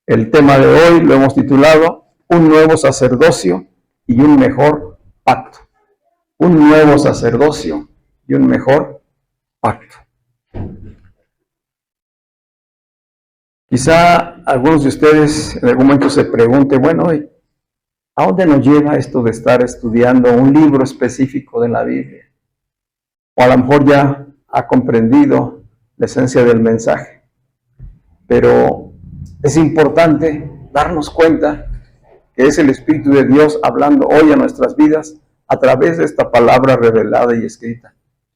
El tema de hoy lo hemos titulado Un nuevo sacerdocio y un mejor pacto. Un nuevo sacerdocio y un mejor pacto. Quizá algunos de ustedes en algún momento se pregunten, bueno, ¿a dónde nos lleva esto de estar estudiando un libro específico de la Biblia? O a lo mejor ya ha comprendido la esencia del mensaje. Pero es importante darnos cuenta que es el Espíritu de Dios hablando hoy a nuestras vidas a través de esta palabra revelada y escrita.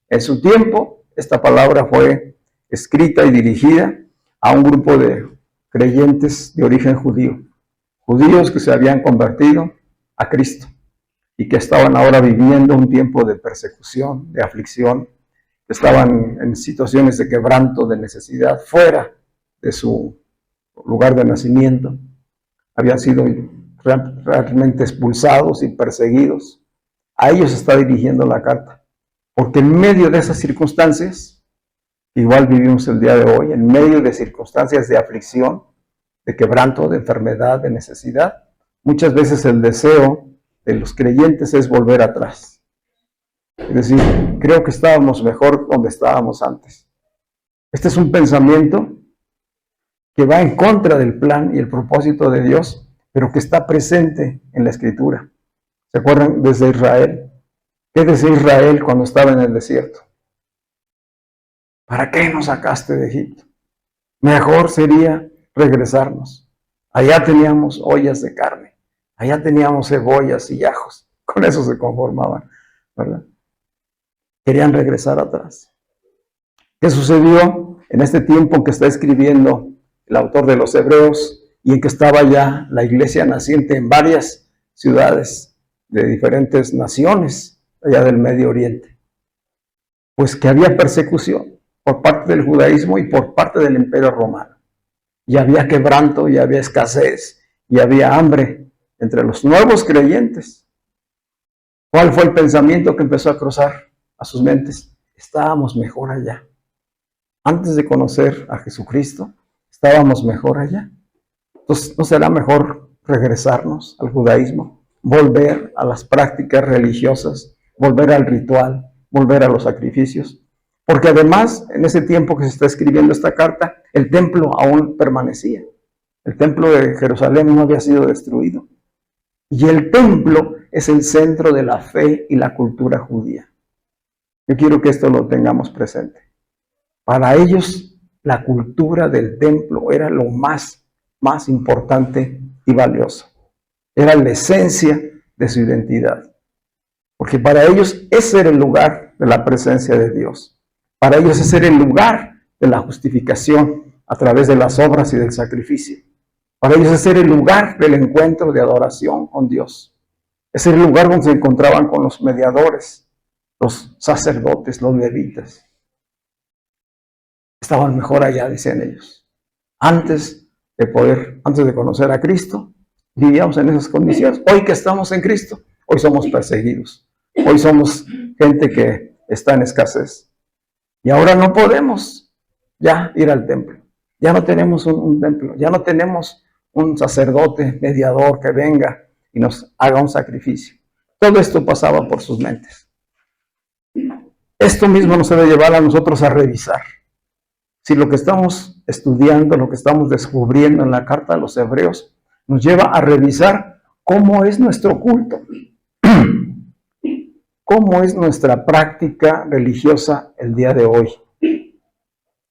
En su tiempo, esta palabra fue escrita y dirigida a un grupo de creyentes de origen judío, judíos que se habían convertido a Cristo y que estaban ahora viviendo un tiempo de persecución, de aflicción, que estaban en situaciones de quebranto, de necesidad, fuera de su lugar de nacimiento. Habían sido realmente expulsados y perseguidos. A ellos está dirigiendo la carta, porque en medio de esas circunstancias, igual vivimos el día de hoy, en medio de circunstancias de aflicción, de quebranto, de enfermedad, de necesidad, muchas veces el deseo de los creyentes es volver atrás. Es decir, creo que estábamos mejor donde estábamos antes. Este es un pensamiento que va en contra del plan y el propósito de Dios, pero que está presente en la Escritura. ¿Se acuerdan desde Israel? ¿Qué decía Israel cuando estaba en el desierto? ¿Para qué nos sacaste de Egipto? Mejor sería regresarnos. Allá teníamos ollas de carne, allá teníamos cebollas y ajos. Con eso se conformaban, ¿verdad? Querían regresar atrás. ¿Qué sucedió en este tiempo en que está escribiendo el autor de los Hebreos y en que estaba ya la iglesia naciente en varias ciudades de diferentes naciones allá del Medio Oriente? Pues que había persecución por parte del judaísmo y por parte del Imperio Romano. Y había quebranto, y había escasez, y había hambre entre los nuevos creyentes. ¿Cuál fue el pensamiento que empezó a cruzar a sus mentes? Estábamos mejor allá. Antes de conocer a Jesucristo, estábamos mejor allá. Entonces, ¿no será mejor regresarnos al judaísmo? Volver a las prácticas religiosas, volver al ritual, volver a los sacrificios. Porque además, en ese tiempo que se está escribiendo esta carta, el templo aún permanecía. El templo de Jerusalén no había sido destruido. Y el templo es el centro de la fe y la cultura judía. Yo quiero que esto lo tengamos presente. Para ellos, la cultura del templo era lo más importante y valioso. Era la esencia de su identidad. Porque para ellos ese era el lugar de la presencia de Dios. Para ellos ese era el lugar de la justificación a través de las obras y del sacrificio. Para ellos ese era el lugar del encuentro de adoración con Dios. Ese era el lugar donde se encontraban con los mediadores, los sacerdotes, los levitas. Estaban mejor allá, decían ellos. Antes de conocer a Cristo, vivíamos en esas condiciones. Hoy que estamos en Cristo, hoy somos perseguidos. Hoy somos gente que está en escasez. Y ahora no podemos ya ir al templo. Ya no tenemos un templo. Ya no tenemos un sacerdote mediador que venga y nos haga un sacrificio. Todo esto pasaba por sus mentes. Esto mismo nos debe llevar a nosotros a revisar si lo que estamos estudiando, lo que estamos descubriendo en la carta de los Hebreos, nos lleva a revisar cómo es nuestro culto, cómo es nuestra práctica religiosa el día de hoy.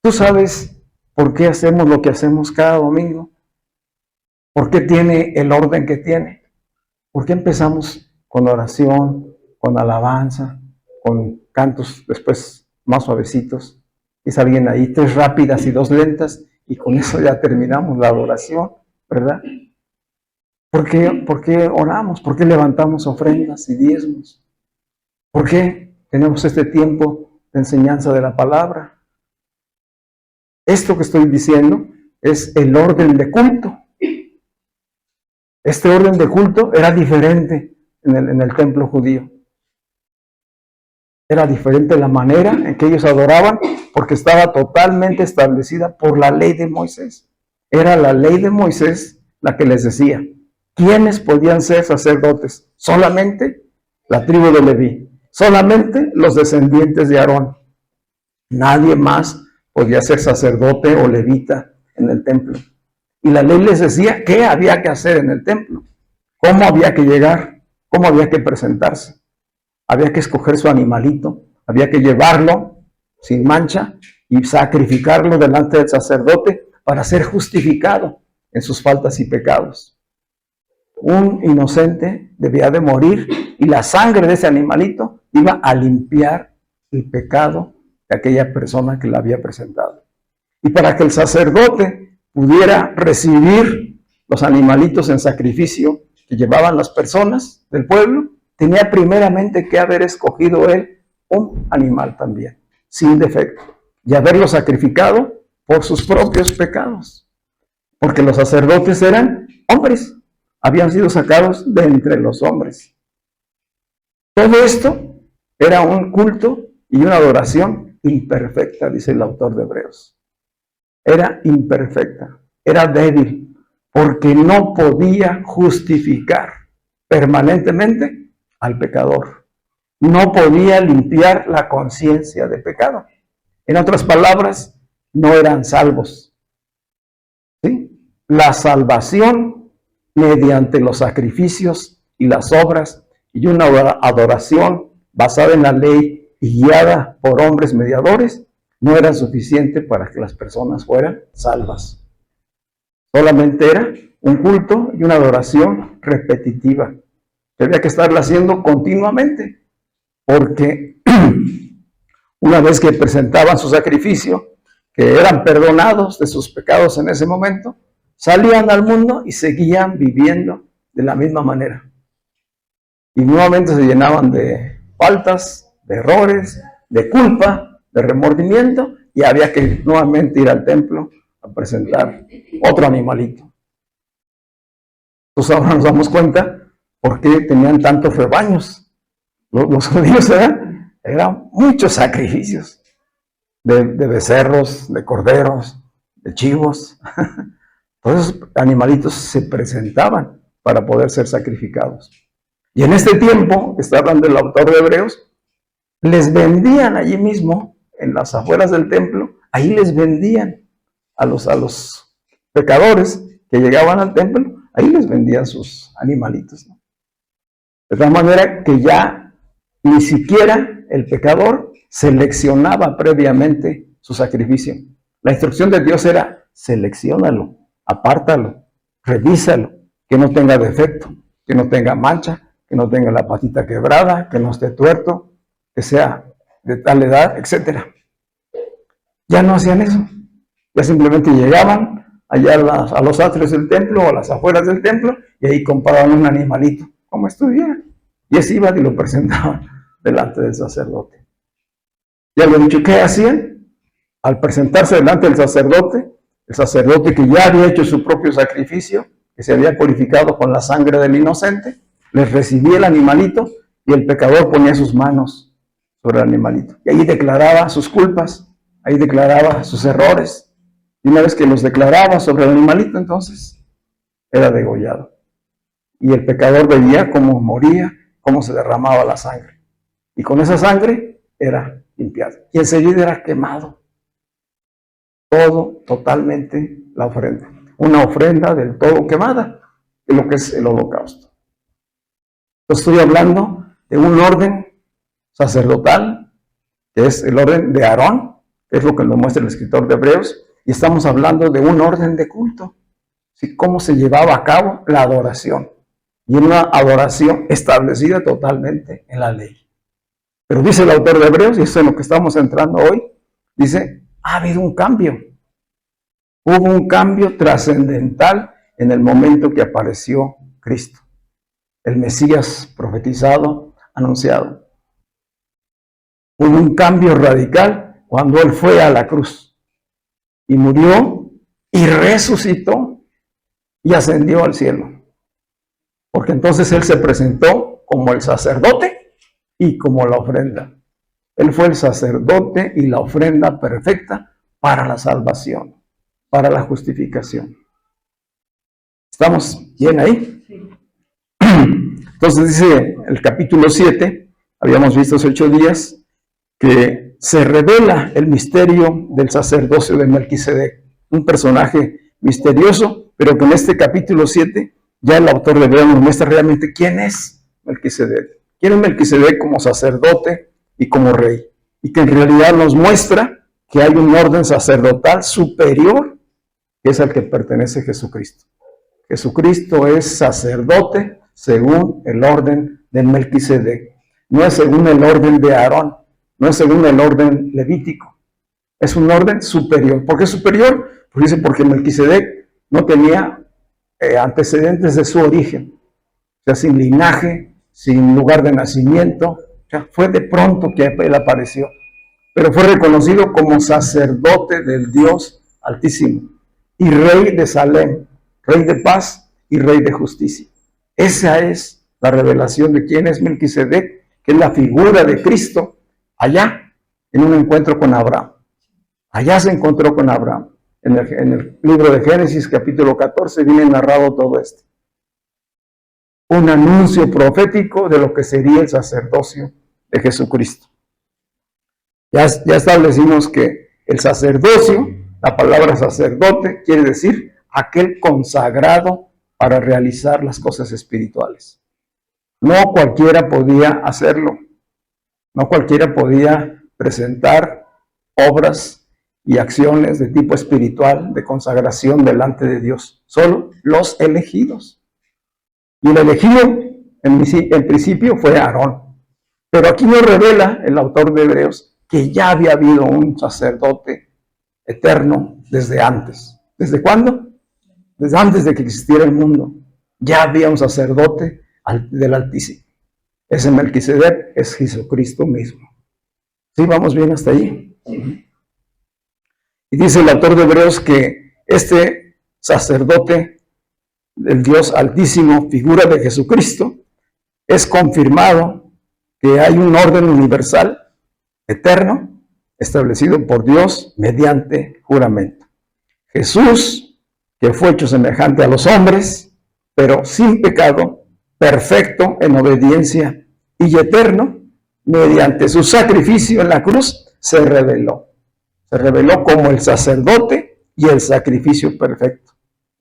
¿Tú sabes por qué hacemos lo que hacemos cada domingo? ¿Por qué tiene el orden que tiene? ¿Por qué empezamos con oración, con alabanza, con cantos después más suavecitos? Es alguien ahí, 3 rápidas y 2 lentas, y con eso ya terminamos la adoración, ¿verdad? ¿Por qué oramos? ¿Por qué levantamos ofrendas y diezmos? ¿Por qué tenemos este tiempo de enseñanza de la palabra? Esto que estoy diciendo es el orden de culto. Este orden de culto era diferente en el templo judío. Era diferente la manera en que ellos adoraban, porque estaba totalmente establecida por la ley de Moisés. Era la ley de Moisés la que les decía quiénes podían ser sacerdotes. Solamente la tribu de Leví, solamente los descendientes de Aarón. Nadie más podía ser sacerdote o levita en el templo. Y la ley les decía qué había que hacer en el templo, cómo había que llegar, cómo había que presentarse. Había que escoger su animalito, había que llevarlo sin mancha y sacrificarlo delante del sacerdote para ser justificado en sus faltas y pecados. Un inocente debía de morir y la sangre de ese animalito iba a limpiar el pecado de aquella persona que la había presentado. Y para que el sacerdote pudiera recibir los animalitos en sacrificio que llevaban las personas del pueblo, tenía primeramente que haber escogido él un animal también, sin defecto, y haberlo sacrificado por sus propios pecados. Porque los sacerdotes eran hombres, habían sido sacados de entre los hombres. Todo esto era un culto y una adoración imperfecta, dice el autor de Hebreos. Era imperfecta, era débil, porque no podía justificar permanentemente al pecador. No podía limpiar la conciencia de pecado. En otras palabras, no eran salvos. ¿Sí? La salvación mediante los sacrificios y las obras y una adoración basada en la ley y guiada por hombres mediadores no era suficiente para que las personas fueran salvas. Solamente era un culto y una adoración repetitiva que había que estarla haciendo continuamente, porque una vez que presentaban su sacrificio, que eran perdonados de sus pecados en ese momento, salían al mundo y seguían viviendo de la misma manera. Y nuevamente se llenaban de faltas, de errores, de culpa, de remordimiento, y había que nuevamente ir al templo a presentar otro animalito. Entonces ahora nos damos cuenta por qué tenían tantos rebaños. Los judíos eran muchos sacrificios de becerros, de corderos, de chivos. Todos esos animalitos se presentaban para poder ser sacrificados. Y en este tiempo, que está hablando el autor de Hebreos, les vendían allí mismo, en las afueras del templo, ahí les vendían a los pecadores que llegaban al templo, ahí les vendían sus animalitos, ¿no? De tal manera que ya ni siquiera el pecador seleccionaba previamente su sacrificio. La instrucción de Dios era: selecciónalo, apártalo, revísalo, que no tenga defecto, que no tenga mancha, que no tenga la patita quebrada, que no esté tuerto, que sea de tal edad, etc. Ya no hacían eso. Ya simplemente llegaban allá a los atrios del templo o a las afueras del templo y ahí compraban un animalito, como estuviera. Y así iban y lo presentaban delante del sacerdote. Ya lo he dicho, ¿qué hacían? Al presentarse delante del sacerdote, el sacerdote que ya había hecho su propio sacrificio, que se había purificado con la sangre del inocente, les recibía el animalito y el pecador ponía sus manos sobre el animalito. Y ahí declaraba sus culpas, ahí declaraba sus errores. Y una vez que los declaraba sobre el animalito, entonces era degollado. Y el pecador veía cómo moría, cómo se derramaba la sangre. Y con esa sangre era limpiado. Y enseguida era quemado. Todo, totalmente la ofrenda. Una ofrenda del todo quemada, de lo que es el holocausto. Estoy hablando de un orden sacerdotal, que es el orden de Aarón, que es lo que nos muestra el escritor de Hebreos, y estamos hablando de un orden de culto, ¿sí? Cómo se llevaba a cabo la adoración, y una adoración establecida totalmente en la ley. Pero dice el autor de Hebreos, y eso es en lo que estamos entrando hoy, dice, ha habido un cambio. Hubo un cambio trascendental en el momento que apareció Cristo, el Mesías profetizado, anunciado. Hubo un cambio radical cuando Él fue a la cruz. y murió y resucitó y ascendió al cielo. Porque entonces Él se presentó como el sacerdote y como la ofrenda. Él fue el sacerdote y la ofrenda perfecta para la salvación, para la justificación. ¿Estamos bien ahí? Sí. Entonces dice el capítulo 7, habíamos visto hace 8 días, que se revela el misterio del sacerdocio de Melquisedec, un personaje misterioso, pero que en este capítulo 7 ya el autor de Hebreos nos muestra realmente quién es Melquisedec. ¿Quién es Melquisedec como sacerdote y como rey? Y que en realidad nos muestra que hay un orden sacerdotal superior, que es al que pertenece Jesucristo. Jesucristo es sacerdote según el orden de Melquisedec. No es según el orden de Aarón, no es según el orden levítico. Es un orden superior. ¿Por qué superior? Porque Melquisedec no tenía antecedentes de su origen. O sea, sin linaje, sin lugar de nacimiento. O sea, fue de pronto que él apareció. Pero fue reconocido como sacerdote del Dios Altísimo y rey de Salem, rey de paz y rey de justicia. Esa es la revelación de quién es Melquisedec, que es la figura de Cristo allá en un encuentro con Abraham. Allá se encontró con Abraham. En el libro de Génesis, capítulo 14, viene narrado todo esto. Un anuncio profético de lo que sería el sacerdocio de Jesucristo. Ya establecimos que el sacerdocio, la palabra sacerdote, quiere decir aquel consagrado para realizar las cosas espirituales. No cualquiera podía hacerlo. No cualquiera podía presentar obras y acciones de tipo espiritual, de consagración delante de Dios. Solo los elegidos. Y el elegido, en principio, fue Aarón. Pero aquí nos revela el autor de Hebreos que ya había habido un sacerdote eterno desde antes. ¿Desde cuándo? Desde antes de que existiera el mundo. Ya había un sacerdote del Altísimo. Ese Melquisedec es Jesucristo mismo. ¿Sí vamos bien hasta ahí? Y dice el autor de Hebreos que este sacerdote del Dios Altísimo, figura de Jesucristo, es confirmado que hay un orden universal, eterno, establecido por Dios mediante juramento. Jesús, que fue hecho semejante a los hombres, pero sin pecado, perfecto en obediencia y eterno, mediante su sacrificio en la cruz, se reveló. Se reveló como el sacerdote y el sacrificio perfecto.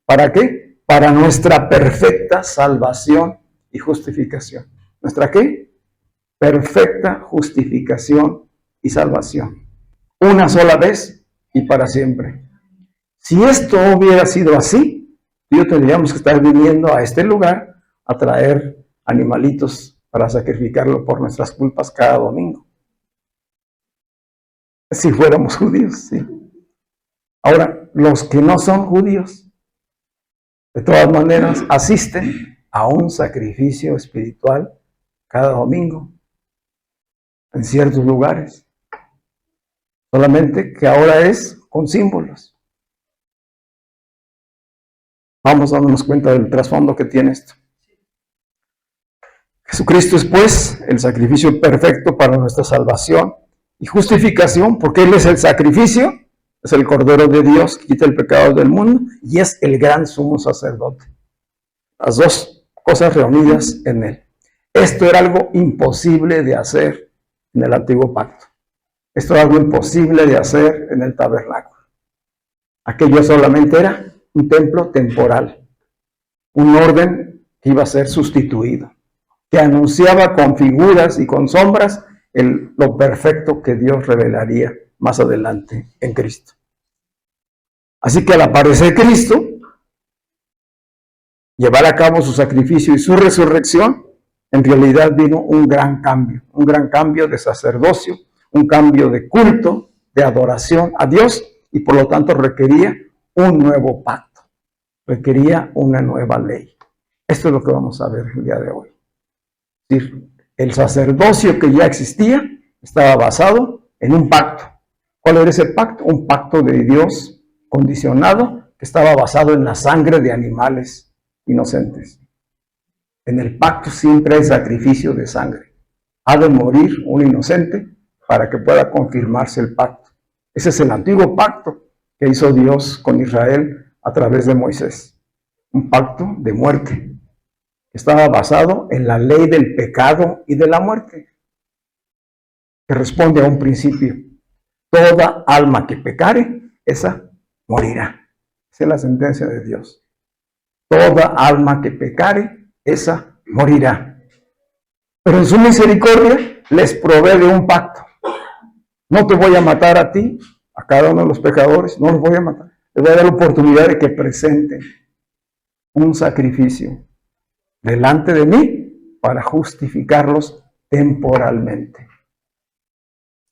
¿Para qué? Para nuestra perfecta salvación y justificación. ¿Nuestra qué? Perfecta justificación y salvación. Una sola vez y para siempre. Si esto hubiera sido así, yo tendríamos que estar viniendo a este lugar a traer animalitos para sacrificarlo por nuestras culpas cada domingo. Si fuéramos judíos, sí. Ahora, los que no son judíos, de todas maneras, asisten a un sacrificio espiritual cada domingo en ciertos lugares. Solamente que ahora es con símbolos. Vamos dándonos cuenta del trasfondo que tiene esto. Jesucristo es pues el sacrificio perfecto para nuestra salvación y justificación, porque Él es el sacrificio, es el Cordero de Dios que quita el pecado del mundo y es el gran sumo sacerdote. Las dos cosas reunidas en Él. Esto era algo imposible de hacer en el antiguo pacto. Esto era algo imposible de hacer en el tabernáculo. Aquello solamente era un templo temporal, un orden que iba a ser sustituido, que anunciaba con figuras y con sombras lo perfecto que Dios revelaría más adelante en Cristo. Así que al aparecer Cristo, llevar a cabo su sacrificio y su resurrección, en realidad vino un gran cambio de sacerdocio, un cambio de culto, de adoración a Dios, y por lo tanto requería un nuevo pacto, requería una nueva ley. Esto es lo que vamos a ver el día de hoy. Es decir, el sacerdocio que ya existía estaba basado en un pacto. ¿Cuál era ese pacto? Un pacto de Dios condicionado que estaba basado en la sangre de animales inocentes. En el pacto siempre hay sacrificio de sangre. Ha de morir un inocente para que pueda confirmarse el pacto. Ese es el antiguo pacto que hizo Dios con Israel a través de Moisés. Un pacto de muerte que estaba basado en la ley del pecado y de la muerte, que responde a un principio. Toda alma que pecare, esa morirá. Esa es la sentencia de Dios. Toda alma que pecare, esa morirá. Pero en su misericordia les provee de un pacto. No te voy a matar a ti, a cada uno de los pecadores, no los voy a matar. Les voy a dar la oportunidad de que presenten un sacrificio delante de mí para justificarlos temporalmente.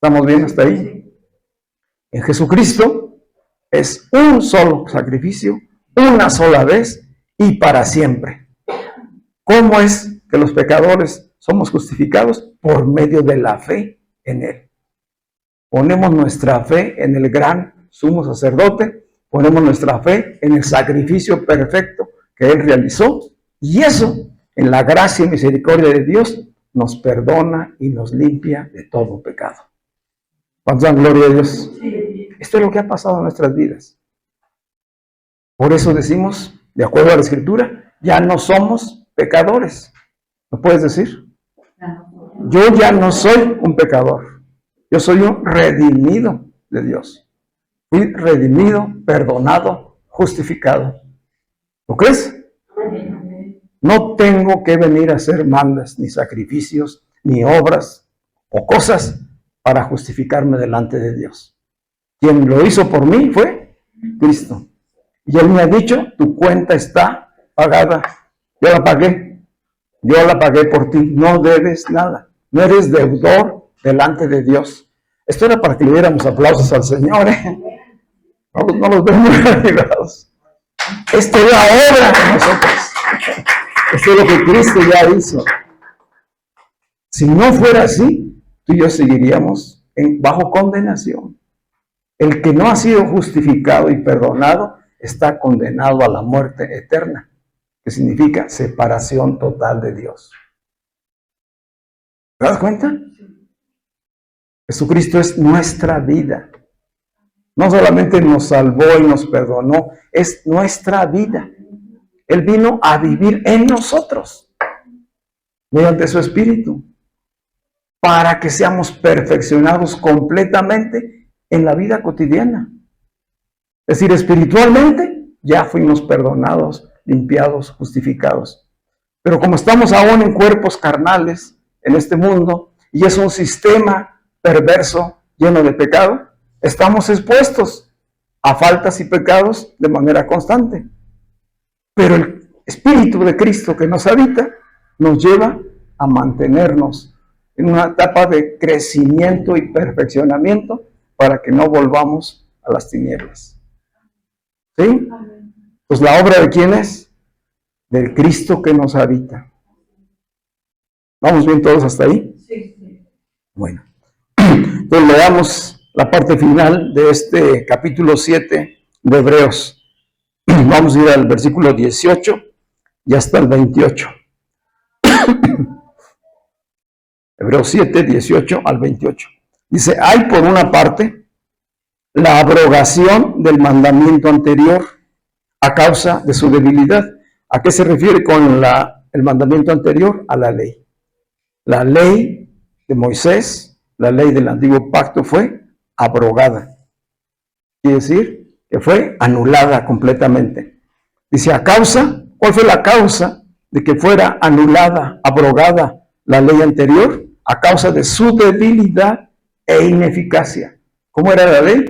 ¿Estamos bien hasta ahí? En Jesucristo es un solo sacrificio, una sola vez y para siempre. ¿Cómo es que los pecadores somos justificados? Por medio de la fe en Él. Ponemos nuestra fe en el gran sumo sacerdote, ponemos nuestra fe en el sacrificio perfecto que Él realizó, y eso, en la gracia y misericordia de Dios, nos perdona y nos limpia de todo pecado. ¿Cuántos dan gloria a Dios? Esto es lo que ha pasado en nuestras vidas. Por eso decimos, de acuerdo a la Escritura, ya no somos pecadores. ¿Lo puedes decir? Yo ya no soy un pecador. Yo soy un redimido de Dios. Fui redimido, perdonado, justificado. ¿Lo crees? No tengo que venir a hacer mandas, ni sacrificios, ni obras o cosas para justificarme delante de Dios. Quien lo hizo por mí fue Cristo. Y Él me ha dicho, tu cuenta está pagada. Yo la pagué. Yo la pagué por ti. No debes nada. No eres deudor delante de Dios. Esto era para que le diéramos aplausos al Señor. No los vemos muy ayudados. Esto es la obra de nosotros. Esto es lo que Cristo ya hizo. Si no fuera así, tú y yo seguiríamos bajo condenación. El que no ha sido justificado y perdonado está condenado a la muerte eterna, que significa separación total de Dios. ¿Te das cuenta? Jesucristo es nuestra vida. No solamente nos salvó y nos perdonó, es nuestra vida. Él vino a vivir en nosotros, mediante su Espíritu, para que seamos perfeccionados completamente en la vida cotidiana. Es decir, espiritualmente ya fuimos perdonados, limpiados, justificados. Pero como estamos aún en cuerpos carnales en este mundo, y es un sistema perverso lleno de pecado, estamos expuestos a faltas y pecados de manera constante. Pero el Espíritu de Cristo que nos habita nos lleva a mantenernos en una etapa de crecimiento y perfeccionamiento para que no volvamos a las tinieblas. ¿Sí? Pues la obra de ¿quién es? Del Cristo que nos habita. ¿Vamos bien todos hasta ahí? Sí. Bueno, entonces leamos la parte final de este capítulo 7 de Hebreos. Vamos a ir al versículo 18 y hasta el 28. Hebreos 7, 18 al 28. Dice, hay por una parte la abrogación del mandamiento anterior a causa de su debilidad. ¿A qué se refiere con el mandamiento anterior? A la ley. La ley de Moisés, la ley del antiguo pacto fue abrogada. Quiere decir que fue anulada completamente. Dice, ¿a causa? ¿Cuál fue la causa de que fuera anulada, abrogada la ley anterior? A causa de su debilidad e ineficacia. ¿Cómo era la ley?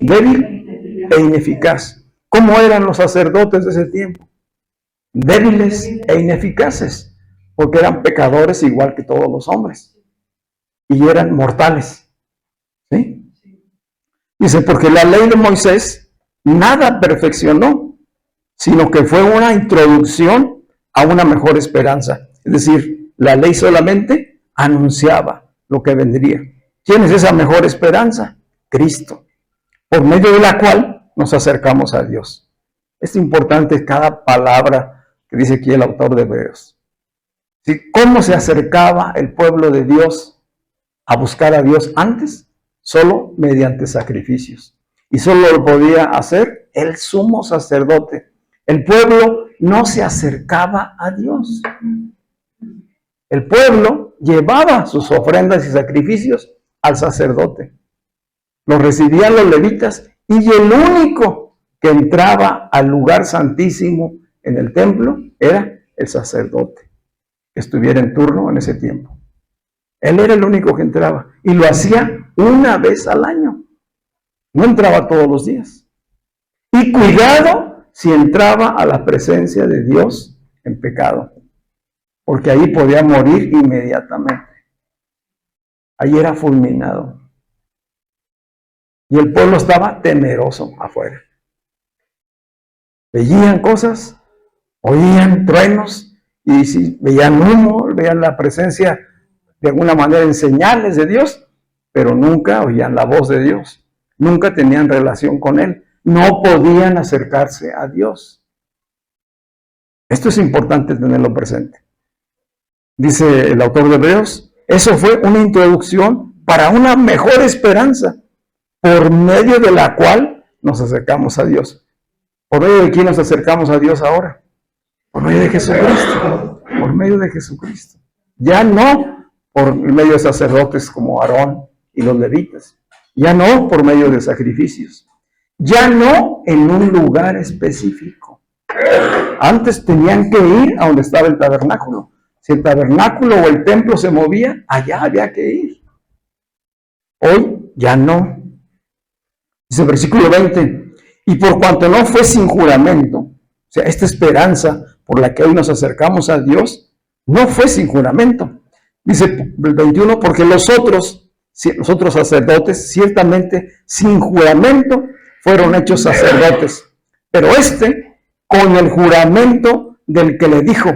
Débil e ineficaz. ¿Cómo eran los sacerdotes de ese tiempo? Débiles e ineficaces, porque eran pecadores igual que todos los hombres. Y eran mortales. ¿Sí? Dice, porque la ley de Moisés nada perfeccionó, sino que fue una introducción a una mejor esperanza. Es decir, la ley solamente anunciaba lo que vendría. ¿Quién es esa mejor esperanza? Cristo, por medio de la cual nos acercamos a Dios. Es importante cada palabra que dice aquí el autor de Hebreos. ¿Sí? ¿Cómo se acercaba el pueblo de Dios a buscar a Dios antes? Solo mediante sacrificios. Y solo lo podía hacer el sumo sacerdote. El pueblo no se acercaba a Dios. El pueblo llevaba sus ofrendas y sacrificios al sacerdote. Los recibían los levitas y el único que entraba al lugar santísimo en el templo era el sacerdote, que estuviera en turno en ese tiempo. Él era el único que entraba y lo hacía una vez al año. No entraba todos los días. Y cuidado si entraba a la presencia de Dios en pecado, porque ahí podía morir inmediatamente. Ahí era fulminado. Y el pueblo estaba temeroso afuera. Veían cosas, oían truenos, y si veían humo, veían la presencia de alguna manera en señales de Dios, pero nunca oían la voz de Dios. Nunca tenían relación con Él. No podían acercarse a Dios. Esto es importante tenerlo presente. Dice el autor de Hebreos, eso fue una introducción para una mejor esperanza, por medio de la cual nos acercamos a Dios. ¿Por medio de quién nos acercamos a Dios ahora? Por medio de Jesucristo. Por medio de Jesucristo. Ya no por medio de sacerdotes como Aarón y los levitas. Ya no por medio de sacrificios. Ya no en un lugar específico. Antes tenían que ir a donde estaba el tabernáculo. Si el tabernáculo o el templo se movía, allá había que ir. Hoy ya no. Dice el versículo 20, y por cuanto no fue sin juramento, o sea, esta esperanza por la que hoy nos acercamos a Dios, no fue sin juramento. Dice el 21, porque los otros sacerdotes, ciertamente sin juramento, fueron hechos sacerdotes. Pero con el juramento del que le dijo,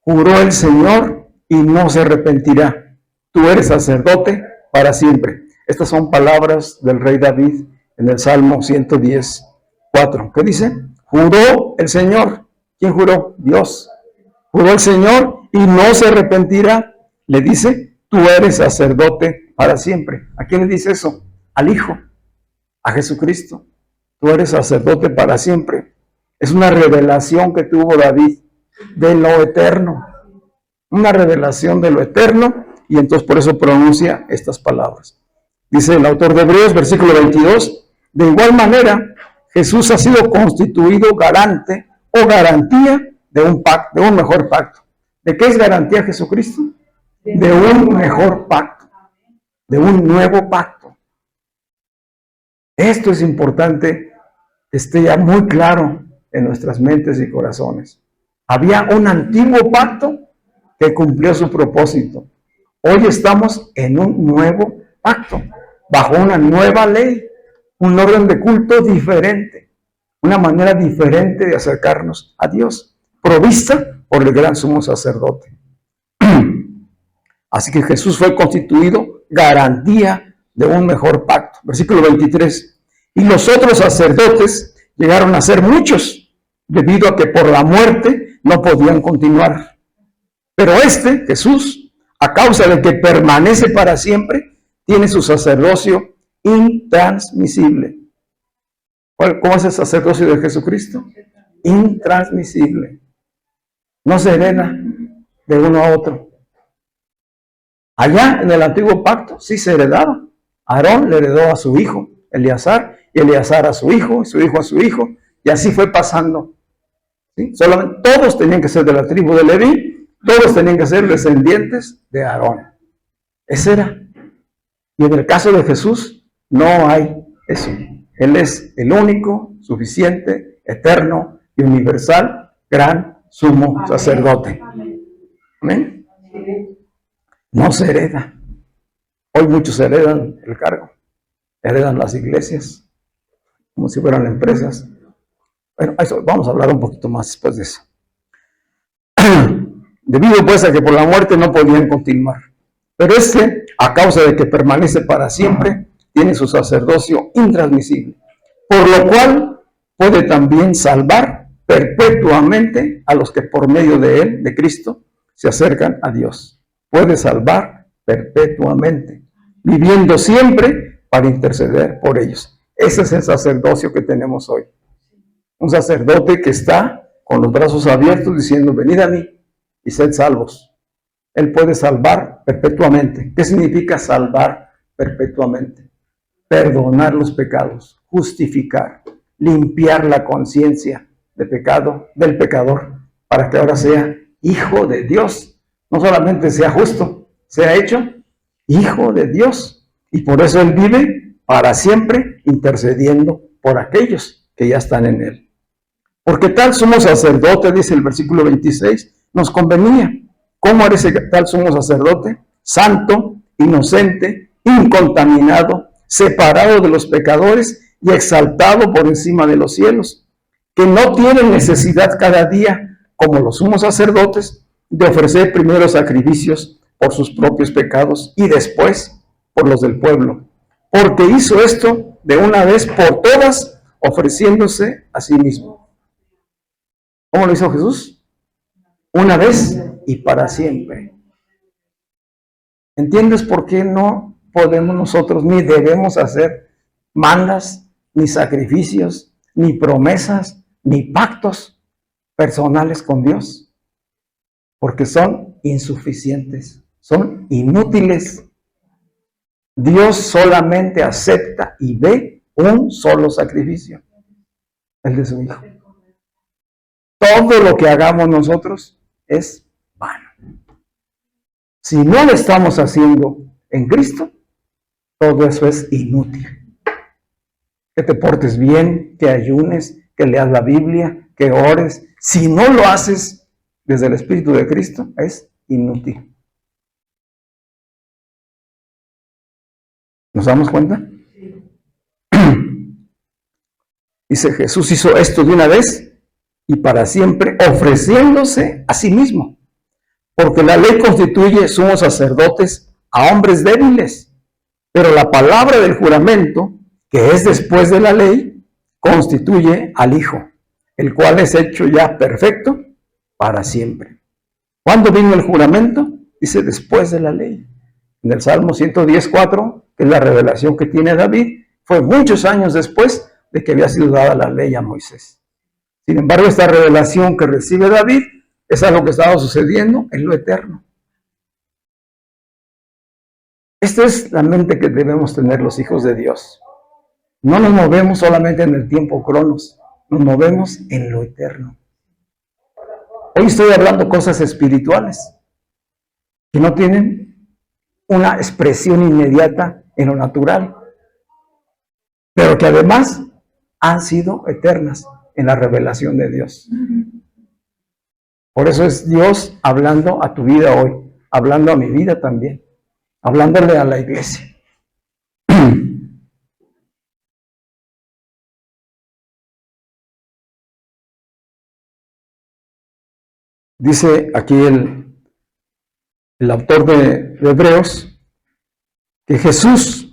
juró el Señor y no se arrepentirá. Tú eres sacerdote para siempre. Estas son palabras del rey David en el Salmo 110:4. ¿Qué dice? Juró el Señor. ¿Quién juró? Dios. Juró el Señor y no se arrepentirá. Le dice, tú eres sacerdote para siempre. ¿A quién le dice eso? Al Hijo, a Jesucristo. Tú eres sacerdote para siempre. Es una revelación que tuvo David de lo eterno. Una revelación de lo eterno, y entonces por eso pronuncia estas palabras. Dice el autor de Hebreos, versículo 22, de igual manera, Jesús ha sido constituido garante o garantía de un pacto, de un mejor pacto. ¿De qué es garantía Jesucristo? De un mejor pacto, de un nuevo pacto. Esto es importante que esté ya muy claro en nuestras mentes y corazones. Había un antiguo pacto que cumplió su propósito. Hoy estamos en un nuevo pacto, bajo una nueva ley, un orden de culto diferente, una manera diferente de acercarnos a Dios, provista por el gran sumo sacerdote. Así que Jesús fue constituido garantía de un mejor pacto. Versículo 23. Y los otros sacerdotes llegaron a ser muchos, debido a que por la muerte no podían continuar. Pero Jesús, a causa de que permanece para siempre, tiene su sacerdocio intransmisible. ¿Cómo es el sacerdocio de Jesucristo? Intransmisible. No se hereda de uno a otro. Allá en el antiguo pacto sí se heredaba. Aarón le heredó a su hijo, Eleazar, y Eleazar a su hijo, y su hijo a su hijo, y así fue pasando. ¿Sí? Solamente todos tenían que ser de la tribu de Leví, todos tenían que ser descendientes de Aarón. Ese era. Y en el caso de Jesús, no hay eso. Él es el único, suficiente, eterno y universal, gran sumo sacerdote. Amén. No se hereda. Hoy muchos heredan el cargo, heredan las iglesias, como si fueran empresas. Bueno, eso, vamos a hablar un poquito más después de eso. Debido pues a que por la muerte no podían continuar. Pero a causa de que permanece para siempre, tiene su sacerdocio intransmisible. por lo cual puede también salvar perpetuamente a los que por medio de él, de Cristo, se acercan a Dios. Puede salvar perpetuamente, viviendo siempre para interceder por ellos. Ese es el sacerdocio que tenemos hoy. Un sacerdote que está con los brazos abiertos diciendo, venid a mí y sed salvos. Él puede salvar perpetuamente. ¿Qué significa salvar perpetuamente? Perdonar los pecados, justificar, limpiar la conciencia de pecado del pecador para que ahora sea hijo de Dios. No solamente sea justo, sea hecho hijo de Dios. Y por eso Él vive para siempre intercediendo por aquellos que ya están en Él. Porque tal sumo sacerdote, dice el versículo 26, nos convenía. ¿Cómo era ese tal sumo sacerdote? Santo, inocente, incontaminado, separado de los pecadores y exaltado por encima de los cielos, que no tiene necesidad cada día, como los sumos sacerdotes, de ofrecer primero sacrificios por sus propios pecados y después por los del pueblo, porque hizo esto de una vez por todas, ofreciéndose a sí mismo. ¿Cómo lo hizo Jesús? Una vez y para siempre. ¿Entiendes por qué no podemos nosotros ni debemos hacer mandas, ni sacrificios, ni promesas, ni pactos personales con Dios? Porque son insuficientes, son inútiles. Dios solamente acepta y ve un solo sacrificio, el de su Hijo. Todo lo que hagamos nosotros es vano. Si no lo estamos haciendo en Cristo, todo eso es inútil. Que te portes bien, que ayunes, que leas la Biblia, que ores. Si no lo haces desde el Espíritu de Cristo, es inútil. ¿Nos damos cuenta? Dice, Jesús hizo esto de una vez y para siempre, ofreciéndose a sí mismo. Porque la ley constituye sumos sacerdotes a hombres débiles, pero la palabra del juramento, que es después de la ley, constituye al Hijo, el cual es hecho ya perfecto para siempre. ¿Cuándo vino el juramento? Dice después de la ley. En el Salmo 110:4, que es la revelación que tiene David, fue muchos años después de que había sido dada la ley a Moisés. Sin embargo, esta revelación que recibe David es algo que estaba sucediendo en lo eterno. Esta es la mente que debemos tener los hijos de Dios. No nos movemos solamente en el tiempo cronos, nos movemos en lo eterno. Hoy estoy hablando cosas espirituales que no tienen una expresión inmediata en lo natural, pero que además han sido eternas en la revelación de Dios. Por eso es Dios hablando a tu vida hoy, hablando a mi vida también, hablándole a la iglesia. Dice aquí el autor de Hebreos que Jesús,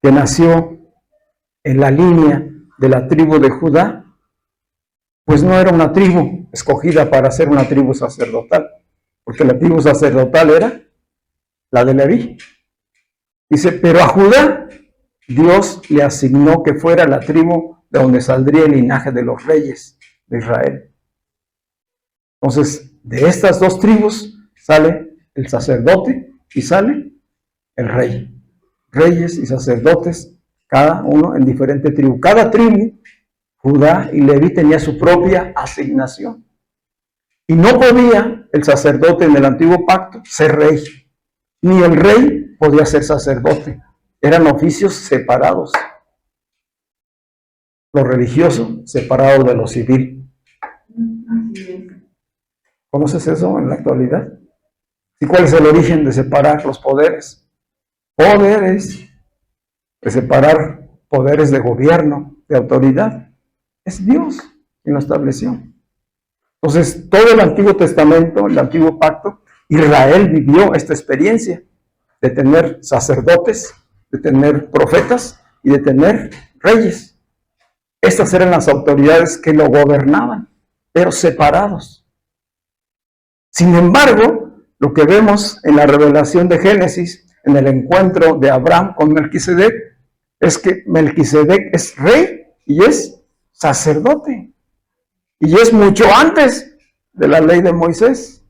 que nació en la línea de la tribu de Judá, pues no era una tribu escogida para ser una tribu sacerdotal, porque la tribu sacerdotal era la de Leví. Dice, pero a Judá Dios le asignó que fuera la tribu de donde saldría el linaje de los reyes de Israel. Entonces, de estas dos tribus sale el sacerdote y sale el rey. Reyes y sacerdotes, cada uno en diferente tribu. Cada tribu, Judá y Leví, tenía su propia asignación. Y no podía el sacerdote en el antiguo pacto ser rey, ni el rey podía ser sacerdote. Eran oficios separados. Lo religioso separado de lo civil. ¿Conoces eso en la actualidad? ¿Y cuál es el origen de separar los poderes? Poderes, de separar poderes de gobierno, de autoridad. Es Dios quien lo estableció. Entonces, todo el Antiguo Testamento, el Antiguo Pacto, Israel vivió esta experiencia de tener sacerdotes, de tener profetas y de tener reyes. Estas eran las autoridades que lo gobernaban, pero separados. Sin embargo, lo que vemos en la revelación de Génesis, en el encuentro de Abraham con Melquisedec, es que Melquisedec es rey y es sacerdote. Y es mucho antes de la ley de Moisés.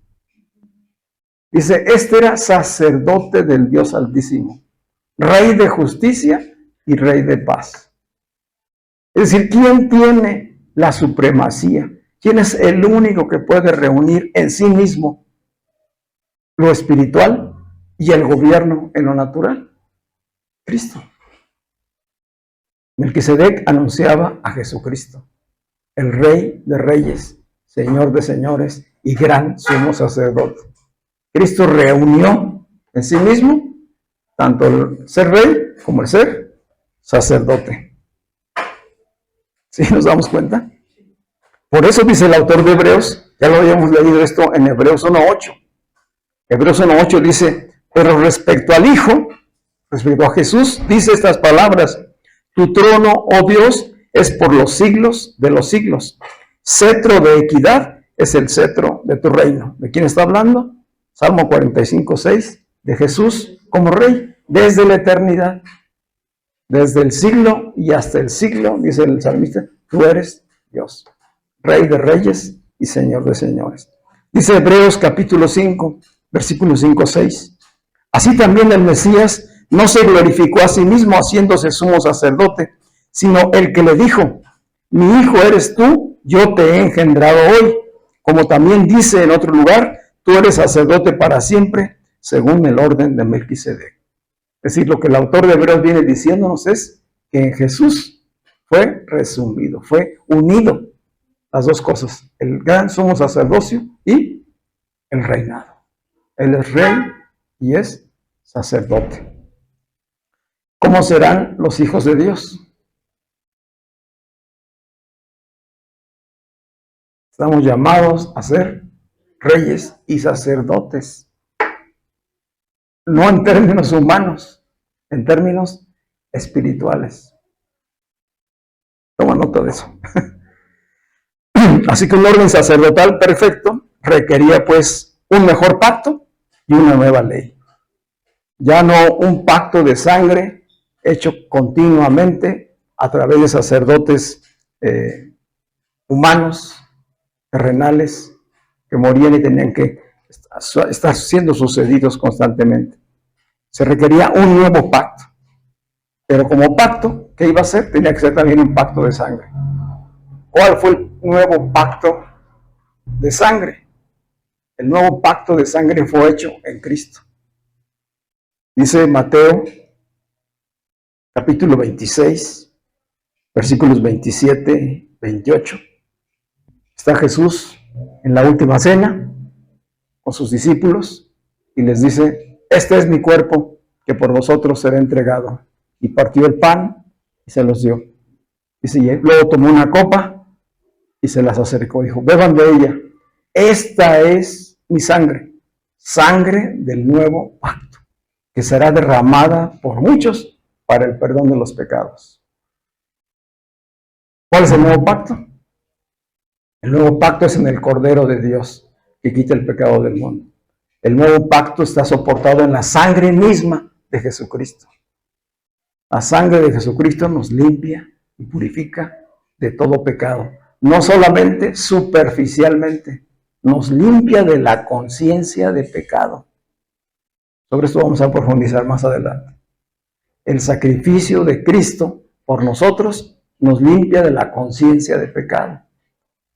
Dice, este era sacerdote del Dios Altísimo, rey de justicia y rey de paz. Es decir, ¿quién tiene la supremacía? ¿Quién es el único que puede reunir en sí mismo lo espiritual y el gobierno en lo natural? Cristo. Melquisedec anunciaba a Jesucristo, el Rey de Reyes, Señor de Señores y gran sumo sacerdote. Cristo reunió en sí mismo tanto el ser rey como el ser sacerdote. ¿Sí nos damos cuenta? Por eso dice el autor de Hebreos, ya lo habíamos leído esto en Hebreos 1:8. Hebreos 1:8 dice, pero respecto al Hijo, respecto a Jesús, dice estas palabras, tu trono, oh Dios, es por los siglos de los siglos. Cetro de equidad es el cetro de tu reino. ¿De quién está hablando? Salmo 45:6, de Jesús como rey, desde la eternidad, desde el siglo y hasta el siglo, dice el salmista, tú eres Dios, Rey de reyes y Señor de señores. Dice Hebreos capítulo 5, versículos 5-6. Así también el Mesías no se glorificó a sí mismo haciéndose sumo sacerdote, sino el que le dijo, mi hijo eres tú, yo te he engendrado hoy. Como también dice en otro lugar, tú eres sacerdote para siempre, según el orden de Melquisedec. Es decir, lo que el autor de Hebreos viene diciéndonos es que en Jesús fue resumido, fue unido las dos cosas, el gran sumo sacerdocio y el reinado. Él es rey y es sacerdote. ¿Cómo serán los hijos de Dios? Estamos llamados a ser reyes y sacerdotes. No en términos humanos, en términos espirituales. Toma nota de eso. Así que un orden sacerdotal perfecto requería pues un mejor pacto y una nueva ley. Ya no un pacto de sangre hecho continuamente a través de sacerdotes humanos, terrenales, que morían y tenían que estar siendo sucedidos constantemente. Se requería un nuevo pacto. Pero como pacto, ¿qué iba a ser? Tenía que ser también un pacto de sangre. ¿Cuál fue el nuevo pacto de sangre? El nuevo pacto de sangre fue hecho en Cristo. Dice Mateo, capítulo 26, versículos 27-28. Está Jesús en la última cena con sus discípulos y les dice, este es mi cuerpo que por vosotros será entregado. Y partió el pan y se los dio. Dice, y luego tomó una copa y se las acercó. Dijo, beban de ella. Esta es mi sangre, sangre del nuevo pacto, que será derramada por muchos para el perdón de los pecados. ¿Cuál es el nuevo pacto? El nuevo pacto es en el Cordero de Dios, que quita el pecado del mundo. El nuevo pacto está soportado en la sangre misma de Jesucristo. La sangre de Jesucristo nos limpia y purifica de todo pecado. No solamente superficialmente, nos limpia de la conciencia de pecado. Sobre esto vamos a profundizar más adelante. El sacrificio de Cristo por nosotros nos limpia de la conciencia de pecado.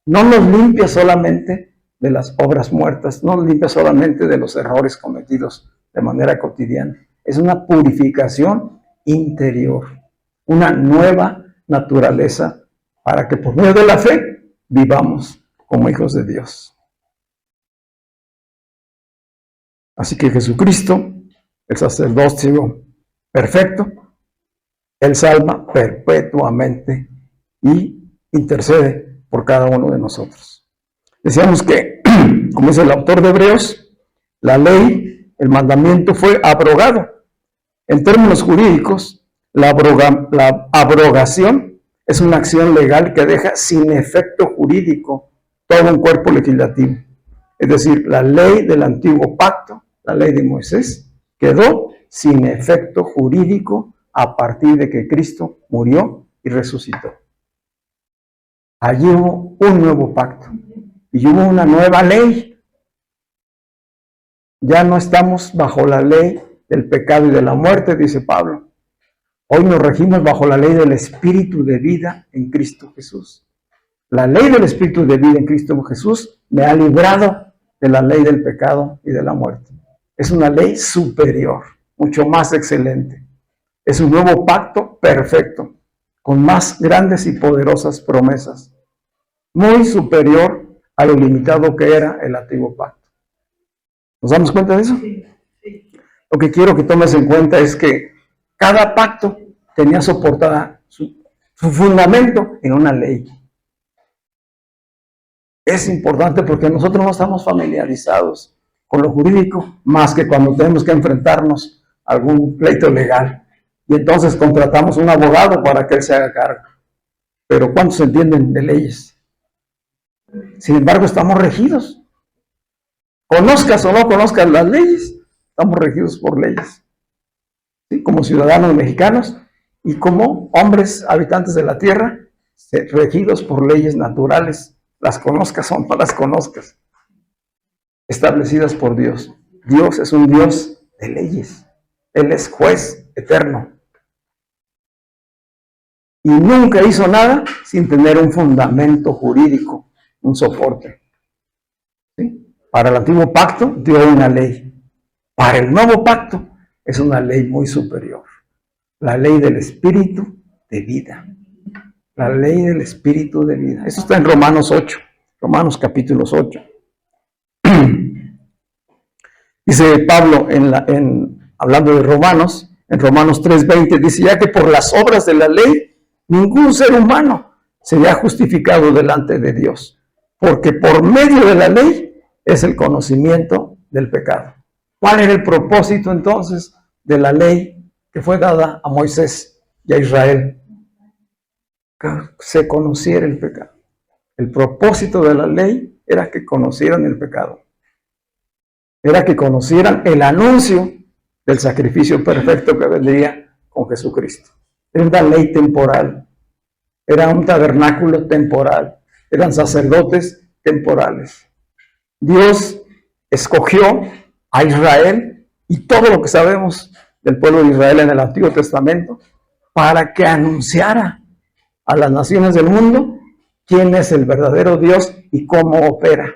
No nos limpia solamente de las obras muertas, no nos limpia solamente de los errores cometidos de manera cotidiana. Es una purificación interior, una nueva naturaleza para que por medio de la fe vivamos como hijos de Dios. Así que Jesucristo, el sacerdocio perfecto, Él salva perpetuamente y intercede por cada uno de nosotros. Decíamos que, como dice el autor de Hebreos, la ley, el mandamiento fue abrogado. En términos jurídicos, la abrogación Es una acción legal que deja sin efecto jurídico todo un cuerpo legislativo. Es decir, la ley del antiguo pacto, la ley de Moisés, quedó sin efecto jurídico a partir de que Cristo murió y resucitó. Allí hubo un nuevo pacto y hubo una nueva ley. Ya no estamos bajo la ley del pecado y de la muerte, dice Pablo. Hoy nos regimos bajo la ley del Espíritu de vida en Cristo Jesús. La ley del Espíritu de vida en Cristo Jesús me ha librado de la ley del pecado y de la muerte. Es una ley superior, mucho más excelente. Es un nuevo pacto perfecto, con más grandes y poderosas promesas, muy superior a lo limitado que era el antiguo pacto. ¿Nos damos cuenta de eso? Lo que quiero que tomes en cuenta es que cada pacto tenía soportada su fundamento en una ley. Es importante porque nosotros no estamos familiarizados con lo jurídico más que cuando tenemos que enfrentarnos a algún pleito legal. Y entonces contratamos un abogado para que él se haga cargo. Pero ¿cuántos entienden de leyes? Sin embargo, estamos regidos. Conozcas o no conozcas las leyes, estamos regidos por leyes. ¿Sí? Como ciudadanos mexicanos y como hombres habitantes de la tierra, regidos por leyes naturales, las conozcas o no las conozcas, establecidas por Dios. Dios es un Dios de leyes. Él es juez eterno. Y nunca hizo nada sin tener un fundamento jurídico, un soporte. ¿Sí? Para el antiguo pacto dio una ley. Para el nuevo pacto es una ley muy superior. La ley del Espíritu de vida. La ley del Espíritu de vida. Eso está en Romanos 8. Romanos capítulos 8. Dice Pablo, hablando de Romanos, en Romanos 3:20, dice, ya que por las obras de la ley, ningún ser humano sería justificado delante de Dios, porque por medio de la ley es el conocimiento del pecado. ¿Cuál era el propósito entonces de la ley que fue dada a Moisés y a Israel? Que se conociera el pecado. El propósito de la ley era que conocieran el pecado. Era que conocieran el anuncio del sacrificio perfecto que vendría con Jesucristo. Era una ley temporal. Era un tabernáculo temporal. Eran sacerdotes temporales. Dios escogió a Israel y todo lo que sabemos del pueblo de Israel en el Antiguo Testamento para que anunciara a las naciones del mundo quién es el verdadero Dios y cómo opera.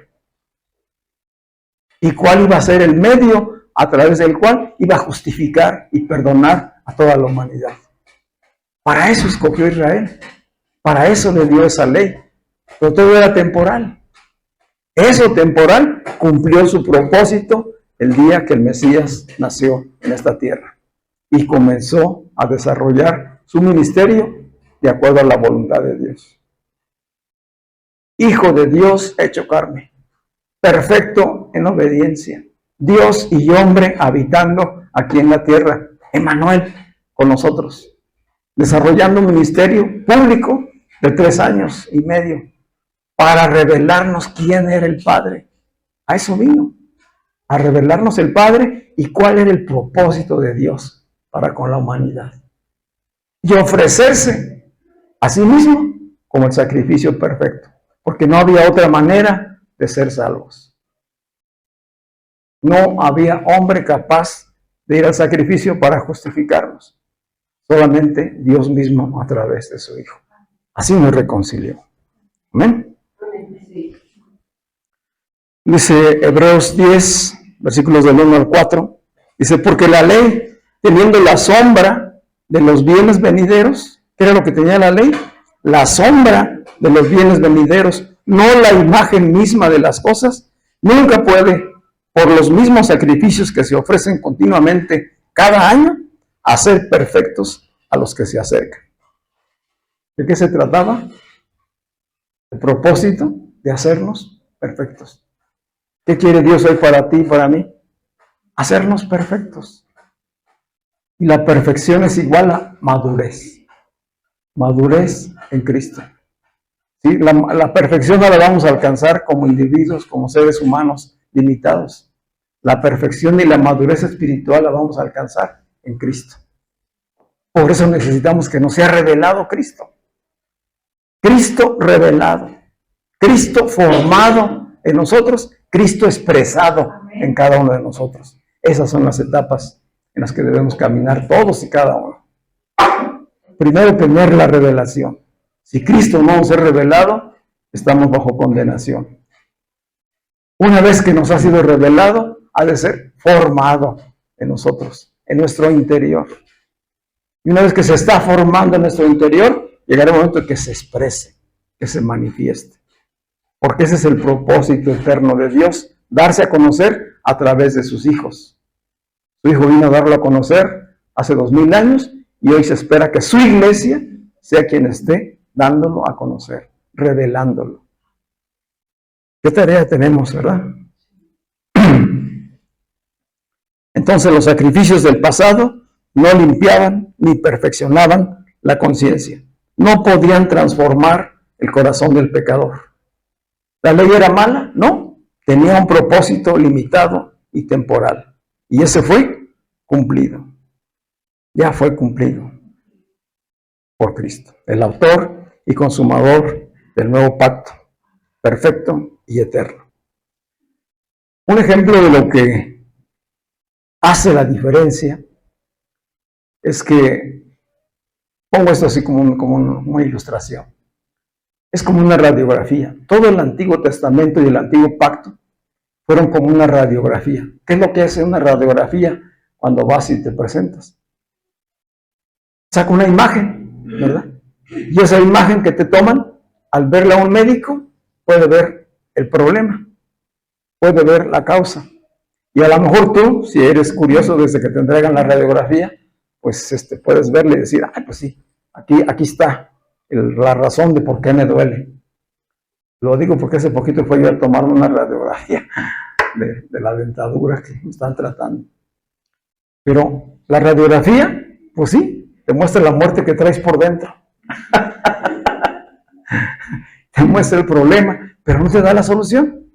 Y cuál iba a ser el medio a través del cual iba a justificar y perdonar a toda la humanidad. Para eso escogió Israel. Para eso le dio esa ley. Pero todo era temporal. Eso temporal cumplió su propósito el día que el Mesías nació en esta tierra. Y comenzó a desarrollar su ministerio de acuerdo a la voluntad de Dios. Hijo de Dios hecho carne, perfecto en obediencia, Dios y hombre habitando aquí en la tierra, Emmanuel con nosotros, desarrollando un ministerio público de 3 años y medio para revelarnos quién era el Padre. A eso vino, a revelarnos el Padre y cuál era el propósito de Dios para con la humanidad. Y ofrecerse a sí mismo como el sacrificio perfecto, porque no había otra manera de ser salvos. No había hombre capaz de ir al sacrificio para justificarnos. Solamente Dios mismo a través de su Hijo. Así nos reconcilió. Amén. Dice Hebreos 10, versículos del 1 al 4. Dice, porque la ley, teniendo la sombra de los bienes venideros, ¿qué era lo que tenía la ley? La sombra de los bienes venideros, no la imagen misma de las cosas, nunca puede, por los mismos sacrificios que se ofrecen continuamente cada año, hacer perfectos a los que se acercan. ¿De qué se trataba? El propósito de hacernos perfectos. ¿Qué quiere Dios hoy para ti y para mí? Hacernos perfectos. Y la perfección es igual a madurez. madurez en Cristo. ¿Sí? La perfección no la vamos a alcanzar como individuos, como seres humanos limitados. La perfección y la madurez espiritual la vamos a alcanzar en Cristo. Por eso necesitamos que nos sea revelado Cristo. Cristo revelado. Cristo formado en nosotros. Cristo expresado en cada uno de nosotros. Esas son las etapas en las que debemos caminar todos y cada uno. Primero, tener la revelación. Si Cristo no nos es revelado, estamos bajo condenación. Una vez que nos ha sido revelado, ha de ser formado en nosotros, en nuestro interior. Y una vez que se está formando en nuestro interior, llegará el momento en que se exprese, que se manifieste. Porque ese es el propósito eterno de Dios, darse a conocer a través de sus hijos. Su Hijo vino a darlo a conocer hace 2000 años y hoy se espera que su iglesia sea quien esté dándolo a conocer, revelándolo. ¿Qué tarea tenemos, verdad? Entonces los sacrificios del pasado no limpiaban ni perfeccionaban la conciencia. No podían transformar el corazón del pecador. ¿La ley era mala? No. Tenía un propósito limitado y temporal. Y ese fue cumplido. Ya fue cumplido por Cristo, el autor y consumador del nuevo pacto, perfecto y eterno. Un ejemplo de lo que hace la diferencia es que, pongo esto así como una ilustración, es como una radiografía. Todo el Antiguo Testamento y el Antiguo Pacto fueron como una radiografía. ¿Qué es lo que hace una radiografía cuando vas y te presentas? Saca una imagen, ¿verdad? Y esa imagen que te toman, al verla a un médico, puede ver el problema, puede ver la causa. Y a lo mejor tú, si eres curioso desde que te entregan la radiografía, pues puedes verle y decir, ay, pues sí, aquí está la razón de por qué me duele. Lo digo porque hace poquito fui yo a tomarme una radiografía de la dentadura que me están tratando. Pero la radiografía, pues sí, te muestra la muerte que traes por dentro. Te muestra el problema, pero no te da la solución.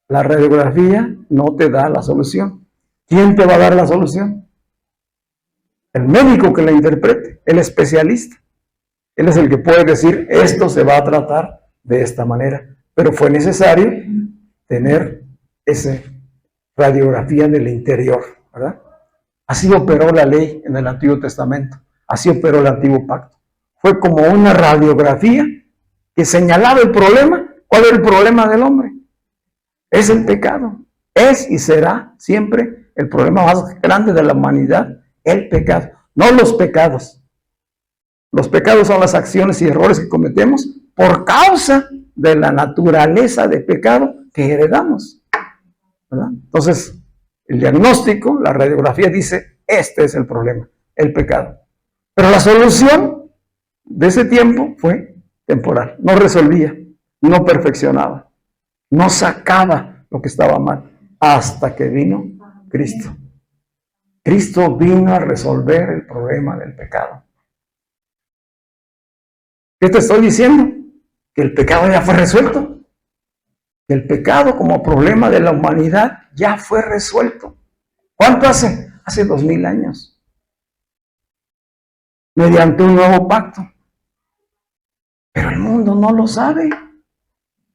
La radiografía no te da la solución. ¿Quién te va a dar la solución? El médico que la interprete, el especialista. Él es el que puede decir, esto se va a tratar de esta manera. Pero fue necesario tener esa radiografía del interior, ¿verdad? Así operó la ley en el Antiguo Testamento. Así operó el Antiguo Pacto. Fue como una radiografía que señalaba el problema. ¿Cuál era el problema del hombre? Es el pecado. Es y será siempre el problema más grande de la humanidad, el pecado. No los pecados. Los pecados son las acciones y errores que cometemos por causa de la naturaleza de pecado que heredamos, ¿verdad? Entonces, el diagnóstico, la radiografía dice, este es el problema, el pecado. Pero la solución de ese tiempo fue temporal. No resolvía, no perfeccionaba, no sacaba lo que estaba mal, hasta que vino Cristo. Cristo vino a resolver el problema del pecado. ¿Qué te estoy diciendo? Que el pecado ya fue resuelto. Que el pecado como problema de la humanidad ya fue resuelto. ¿Cuánto hace? Hace 2000 años. Mediante un nuevo pacto. Pero el mundo no lo sabe.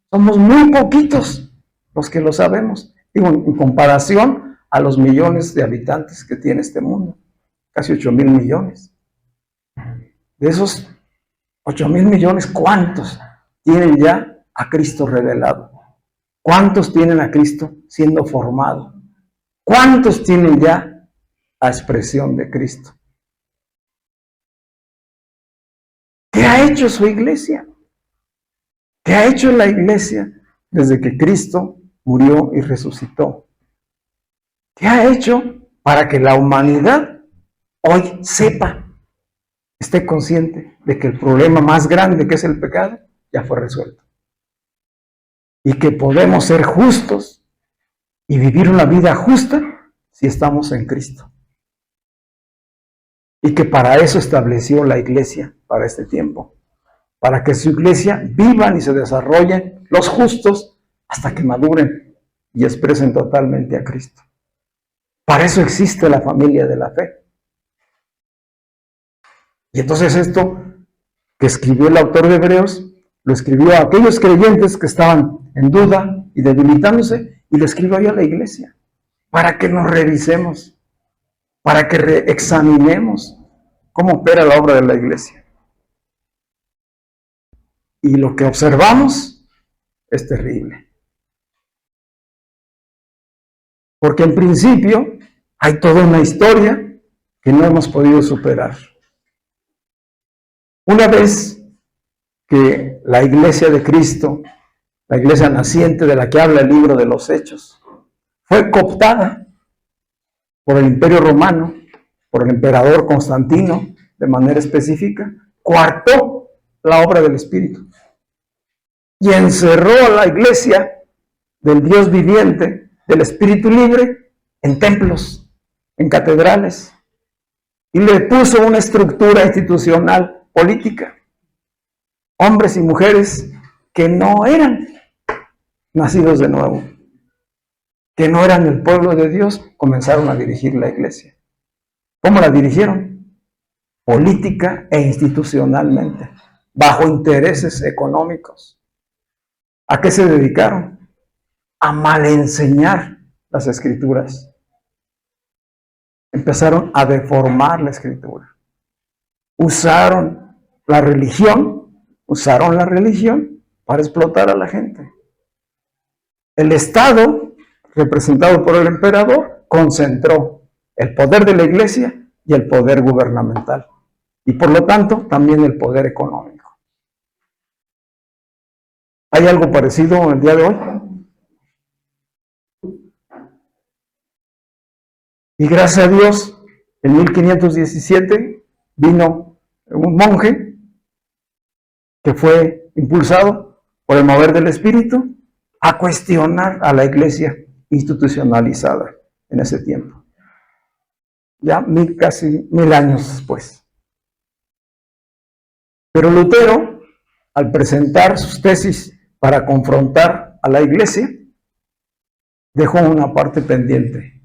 Somos muy poquitos los que lo sabemos. Digo, en comparación a los millones de habitantes que tiene este mundo. Casi 8,000 millones. De esos 8,000 millones, ¿cuántos tienen ya a Cristo revelado? ¿Cuántos tienen a Cristo siendo formado? ¿Cuántos tienen ya la expresión de Cristo? ¿Qué ha hecho su iglesia? ¿Qué ha hecho la iglesia desde que Cristo murió y resucitó? ¿Qué ha hecho para que la humanidad hoy sepa, esté consciente de que el problema más grande, que es el pecado, ya fue resuelto? Y que podemos ser justos y vivir una vida justa si estamos en Cristo. y que para eso estableció la iglesia para este tiempo, para que su iglesia vivan y se desarrollen los justos hasta que maduren y expresen totalmente a Cristo. Para eso existe la familia de la fe. Y entonces esto que escribió el autor de Hebreos, lo escribió a aquellos creyentes que estaban en duda y debilitándose, y lo escribió ahí a la iglesia, para que nos revisemos, para que examinemos cómo opera la obra de la iglesia. Y lo que observamos es terrible. Porque en principio hay toda una historia que no hemos podido superar. Una vez que la iglesia de Cristo, la iglesia naciente de la que habla el libro de los Hechos, fue cooptada por el Imperio Romano, por el emperador Constantino, de manera específica, coartó la obra del Espíritu y encerró a la iglesia del Dios viviente, del Espíritu libre, en templos, en catedrales, y le puso una estructura institucional política. Hombres y mujeres que no eran nacidos de nuevo, que no eran el pueblo de Dios, comenzaron a dirigir la iglesia. ¿Cómo la dirigieron? Política e institucionalmente, bajo intereses económicos. ¿A qué se dedicaron? A malenseñar las escrituras. Empezaron a deformar la escritura. Usaron la religión para explotar a la gente. El Estado, representado por el emperador, concentró el poder de la iglesia y el poder gubernamental, y por lo tanto también el poder económico. ¿Hay algo parecido el día de hoy? Y gracias a Dios, en 1517 vino un monje que fue impulsado por el mover del Espíritu a cuestionar a la iglesia institucionalizada en ese tiempo. Ya casi 1000 años después. Pero Lutero, al presentar sus tesis para confrontar a la iglesia, dejó una parte pendiente.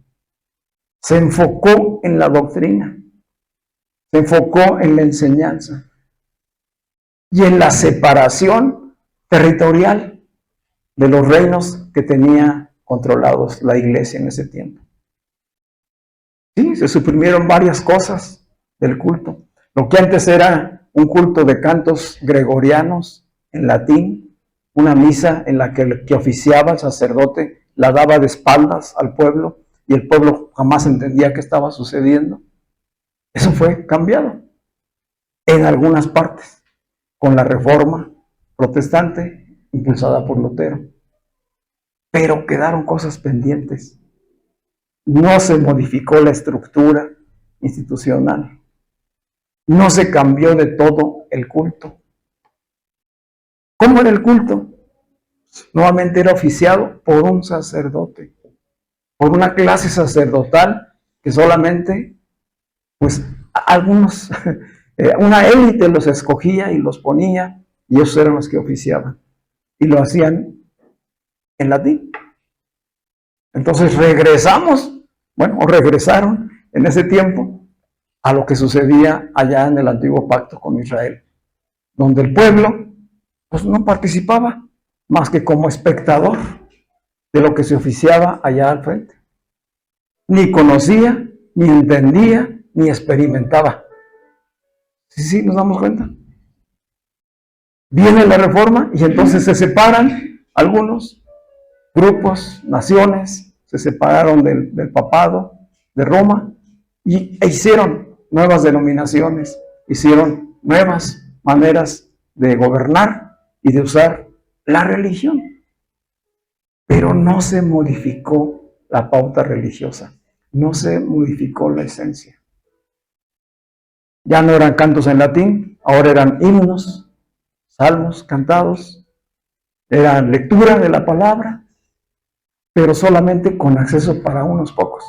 Se enfocó en la doctrina, se enfocó en la enseñanza y en la separación territorial de los reinos que tenía controlados la iglesia en ese tiempo. Sí, se suprimieron varias cosas del culto. Lo que antes era un culto de cantos gregorianos en latín, una misa en la que el que oficiaba el sacerdote la daba de espaldas al pueblo y el pueblo jamás entendía qué estaba sucediendo. Eso fue cambiado en algunas partes con la reforma protestante impulsada por Lutero. Pero quedaron cosas pendientes. No se modificó la estructura institucional. No se cambió de todo el culto. ¿Cómo era el culto? Nuevamente era oficiado por un sacerdote, por una clase sacerdotal que solamente, pues, algunos, una élite los escogía y los ponía, y ellos eran los que oficiaban. Y lo hacían en latín. Entonces regresaron en ese tiempo a lo que sucedía allá en el antiguo pacto con Israel, donde el pueblo pues no participaba más que como espectador de lo que se oficiaba allá al frente. Ni conocía, ni entendía, ni experimentaba. Sí, nos damos cuenta. Viene la reforma y entonces se separan algunos grupos, naciones, se separaron del papado de Roma e hicieron nuevas denominaciones, hicieron nuevas maneras de gobernar y de usar la religión. Pero no se modificó la pauta religiosa, no se modificó la esencia. Ya no eran cantos en latín, ahora eran himnos, salmos cantados, era lectura de la palabra, pero solamente con acceso para unos pocos.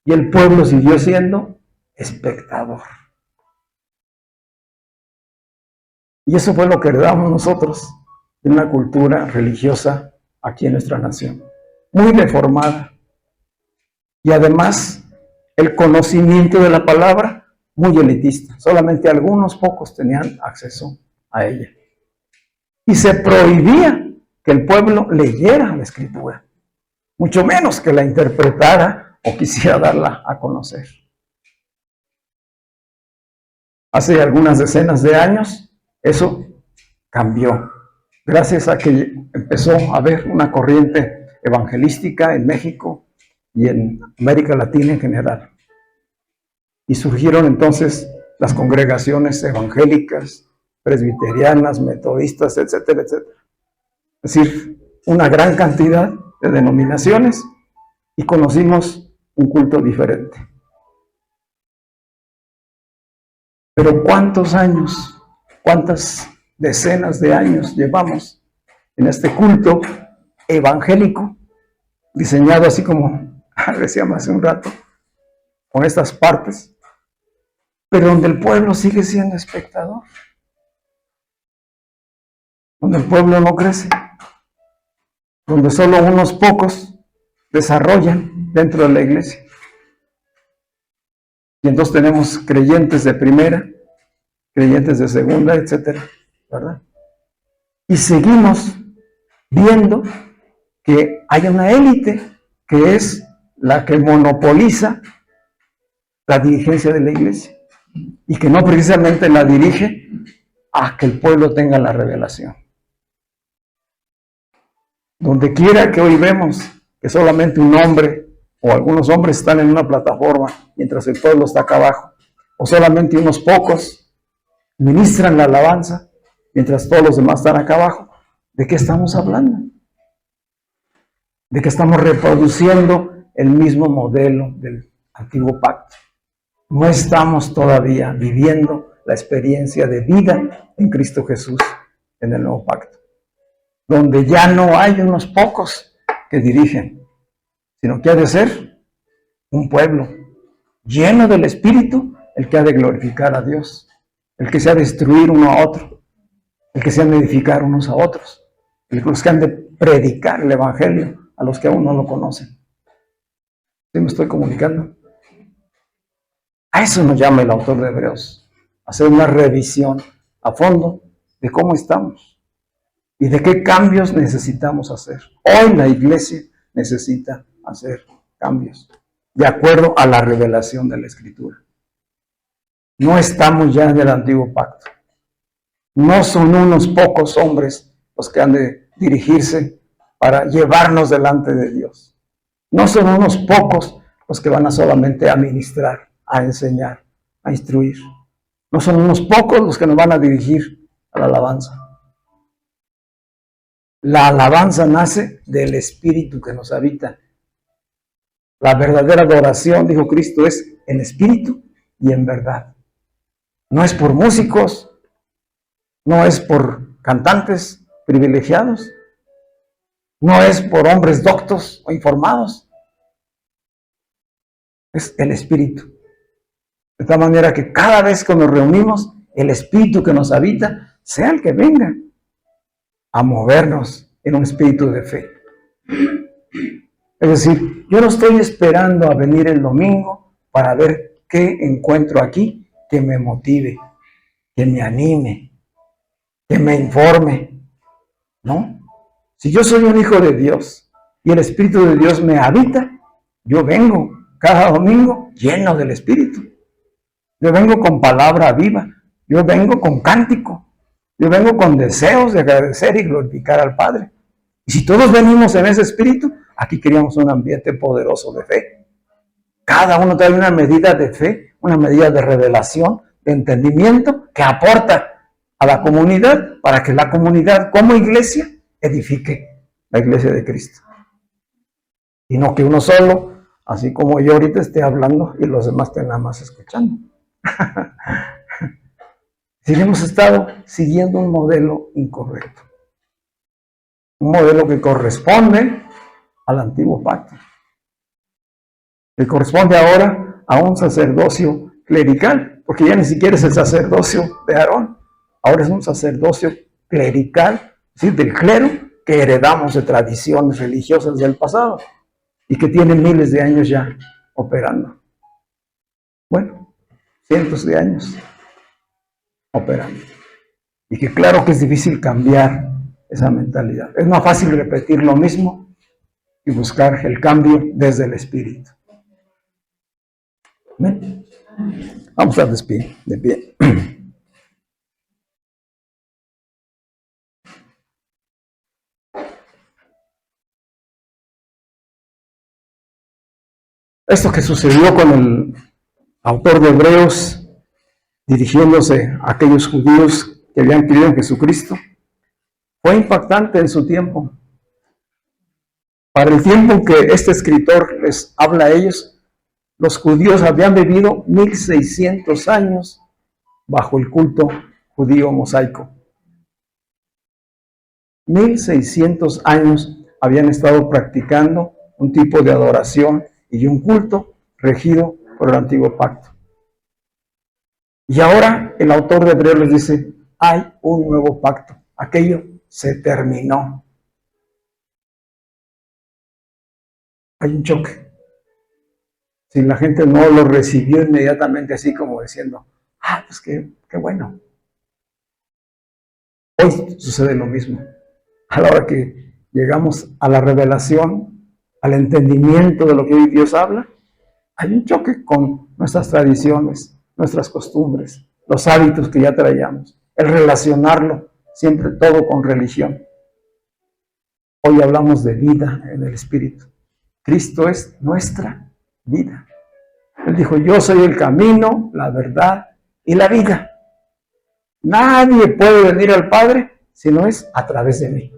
Y el pueblo siguió siendo espectador. Y eso fue lo que heredamos nosotros de una cultura religiosa aquí en nuestra nación, muy deformada. Y además, el conocimiento de la palabra, muy elitista. Solamente algunos pocos tenían acceso a ella. Y se prohibía que el pueblo leyera la Escritura, mucho menos que la interpretara o quisiera darla a conocer. Hace algunas decenas de años, eso cambió, gracias a que empezó a haber una corriente evangelística en México y en América Latina en general. Y surgieron entonces las congregaciones evangélicas, presbiterianas, metodistas, etcétera, etcétera. Es decir, una gran cantidad de denominaciones y conocimos un culto diferente. Pero ¿cuántos años, cuántas decenas de años llevamos en este culto evangélico, diseñado así como decíamos hace un rato, con estas partes, pero donde el pueblo sigue siendo espectador, donde el pueblo no crece, donde solo unos pocos desarrollan dentro de la iglesia? Y entonces tenemos creyentes de primera, creyentes de segunda, etcétera, ¿verdad? Y seguimos viendo que hay una élite que es la que monopoliza la dirigencia de la iglesia y que no precisamente la dirige a que el pueblo tenga la revelación. Donde quiera que hoy vemos que solamente un hombre o algunos hombres están en una plataforma mientras el pueblo está acá abajo, o solamente unos pocos ministran la alabanza mientras todos los demás están acá abajo, ¿de qué estamos hablando? De que estamos reproduciendo el mismo modelo del antiguo pacto. No estamos todavía viviendo la experiencia de vida en Cristo Jesús en el nuevo pacto, donde ya no hay unos pocos que dirigen, sino que ha de ser un pueblo lleno del Espíritu, el que ha de glorificar a Dios, el que se ha de destruir uno a otro, el que se ha de edificar unos a otros, los que han de predicar el Evangelio a los que aún no lo conocen. ¿Sí me estoy comunicando? A eso nos llama el autor de Hebreos, hacer una revisión a fondo de cómo estamos y de qué cambios necesitamos hacer. Hoy la iglesia necesita hacer cambios de acuerdo a la revelación de la Escritura. No estamos ya en el antiguo pacto. No son unos pocos hombres los que han de dirigirse para llevarnos delante de Dios. No son unos pocos los que van a solamente a ministrar, a enseñar, a instruir. No son unos pocos los que nos van a dirigir a la alabanza. La alabanza nace del Espíritu que nos habita. La verdadera adoración, dijo Cristo, es en espíritu y en verdad. No es por músicos, no es por cantantes privilegiados, no es por hombres doctos o informados. Es el Espíritu. De tal manera que cada vez que nos reunimos, el Espíritu que nos habita sea el que venga a movernos en un espíritu de fe. Es decir, yo no estoy esperando a venir el domingo para ver qué encuentro aquí que me motive, que me anime, que me informe. ¿No? Si yo soy un hijo de Dios y el Espíritu de Dios me habita, yo vengo cada domingo lleno del Espíritu. Yo vengo con palabra viva, yo vengo con cántico, yo vengo con deseos de agradecer y glorificar al Padre. Y si todos venimos en ese espíritu, aquí queríamos un ambiente poderoso de fe. Cada uno trae una medida de fe, una medida de revelación, de entendimiento que aporta a la comunidad para que la comunidad como iglesia edifique la iglesia de Cristo. Y no que uno solo, así como yo ahorita esté hablando y los demás estén nada más escuchando. Si hemos estado siguiendo un modelo incorrecto. Un modelo que corresponde al antiguo pacto. Que corresponde ahora a un sacerdocio clerical, porque ya ni siquiera es el sacerdocio de Aarón, ahora es un sacerdocio clerical, es decir, del clero que heredamos de tradiciones religiosas del pasado y que tiene miles de años ya operando. Bueno, cientos de años operando. Y que claro que es difícil cambiar esa mentalidad. Es más fácil repetir lo mismo y buscar el cambio desde el espíritu. ¿Ven? Vamos a despedir de pie. Esto que sucedió con el autor de Hebreos, dirigiéndose a aquellos judíos que habían creído en Jesucristo, fue impactante en su tiempo. Para el tiempo en que este escritor les habla a ellos, los judíos habían vivido 1600 años bajo el culto judío mosaico. 1600 años habían estado practicando un tipo de adoración y un culto regido por el antiguo pacto. Y ahora el autor de Hebreos les dice, hay un nuevo pacto. Aquello se terminó. Hay un choque. Si la gente no lo recibió inmediatamente así como diciendo, pues qué bueno. Hoy sucede lo mismo. A la hora que llegamos a la revelación, al entendimiento de lo que hoy Dios habla, hay un choque con nuestras tradiciones, nuestras costumbres, los hábitos que ya traíamos, el relacionarlo siempre todo con religión. Hoy hablamos de vida en el Espíritu. Cristo es nuestra vida. Él dijo, yo soy el camino, la verdad y la vida. Nadie puede venir al Padre si no es a través de mí.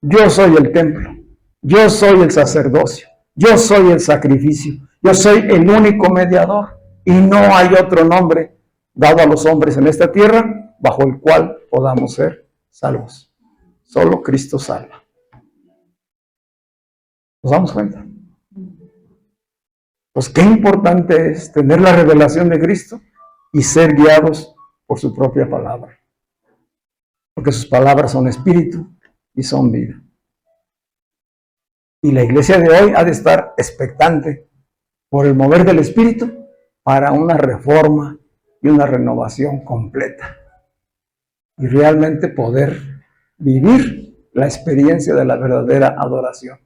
Yo soy el templo, yo soy el sacerdocio, yo soy el sacrificio, yo soy el único mediador y no hay otro nombre dado a los hombres en esta tierra bajo el cual podamos ser salvos. Solo Cristo salva. ¿Nos damos cuenta? Pues qué importante es tener la revelación de Cristo y ser guiados por su propia palabra. Porque sus palabras son espíritu y son vida. Y la iglesia de hoy ha de estar expectante por el mover del espíritu para una reforma y una renovación completa. Y realmente poder vivir la experiencia de la verdadera adoración.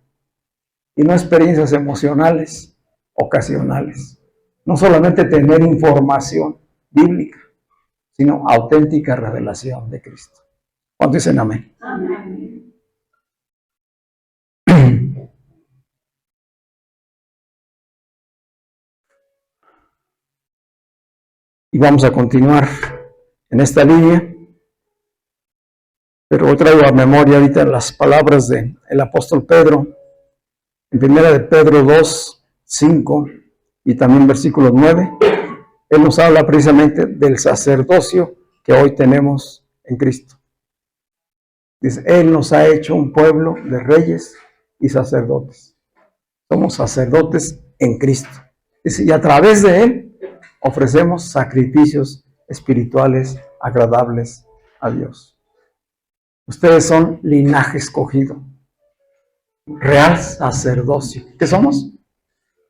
Y no experiencias emocionales, ocasionales. No solamente tener información bíblica, sino auténtica revelación de Cristo. ¿Cuántos dicen amén? Amén. Y vamos a continuar en esta línea, pero hoy traigo a memoria ahorita las palabras del apóstol Pedro, en primera de Pedro 2, 5 y también versículo 9. Él nos habla precisamente del sacerdocio que hoy tenemos en Cristo. Dice, Él nos ha hecho un pueblo de reyes y sacerdotes. Somos sacerdotes en Cristo. Dice, y a través de Él ofrecemos sacrificios espirituales agradables a Dios. Ustedes son linaje escogido, real sacerdocio. ¿Qué somos?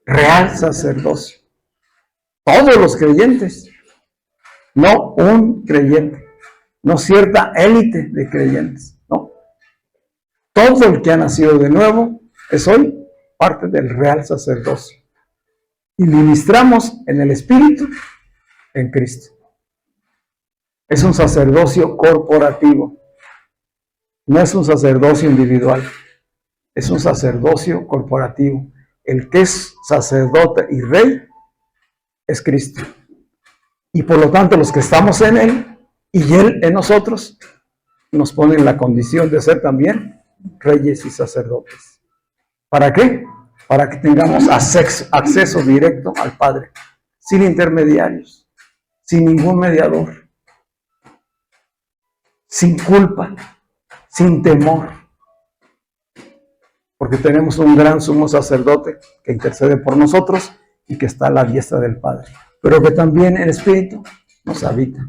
Real sacerdocio. Todos los creyentes, no un creyente, no cierta élite de creyentes, no. Todo el que ha nacido de nuevo es hoy parte del real sacerdocio. Y ministramos en el Espíritu en Cristo. Es un sacerdocio corporativo. No es un sacerdocio individual. Es un sacerdocio corporativo. El que es sacerdote y rey es Cristo. Y por lo tanto los que estamos en Él y Él en nosotros nos pone en la condición de ser también reyes y sacerdotes. ¿Para qué? Para que tengamos acceso directo al Padre, sin intermediarios, sin ningún mediador, sin culpa, sin temor, porque tenemos un gran sumo sacerdote que intercede por nosotros y que está a la diestra del Padre. pero que también el Espíritu nos habita.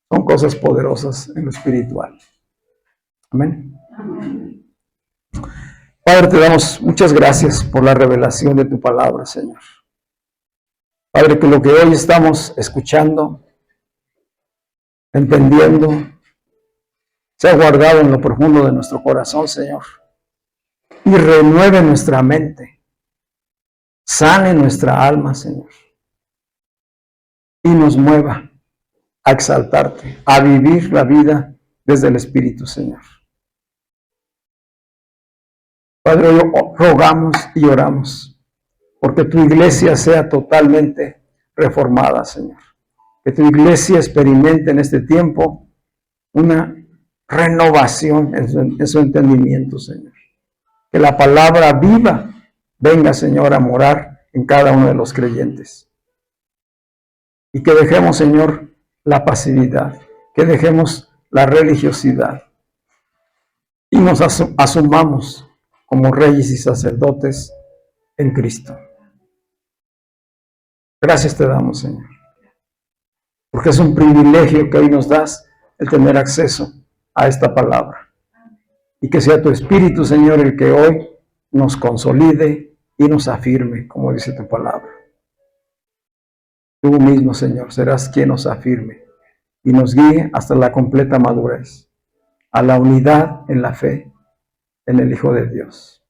Son cosas poderosas en lo espiritual. Amén. Padre, te damos muchas gracias por la revelación de tu palabra, Señor. Padre, que lo que hoy estamos escuchando, entendiendo, sea guardado en lo profundo de nuestro corazón, Señor, y renueve nuestra mente, sane nuestra alma, Señor, y nos mueva a exaltarte, a vivir la vida desde el Espíritu, Señor. Padre, hoy rogamos y oramos porque tu iglesia sea totalmente reformada, Señor. Que tu iglesia experimente en este tiempo una renovación en su entendimiento, Señor. Que la palabra viva venga, Señor, a morar en cada uno de los creyentes. Y que dejemos, Señor, la pasividad, que dejemos la religiosidad y nos asumamos como reyes y sacerdotes en Cristo. Gracias te damos, Señor, porque es un privilegio que hoy nos das el tener acceso a esta palabra. Y que sea tu Espíritu, Señor, el que hoy nos consolide y nos afirme, como dice tu palabra. Tú mismo, Señor, serás quien nos afirme y nos guíe hasta la completa madurez, a la unidad en la fe en el Hijo de Dios.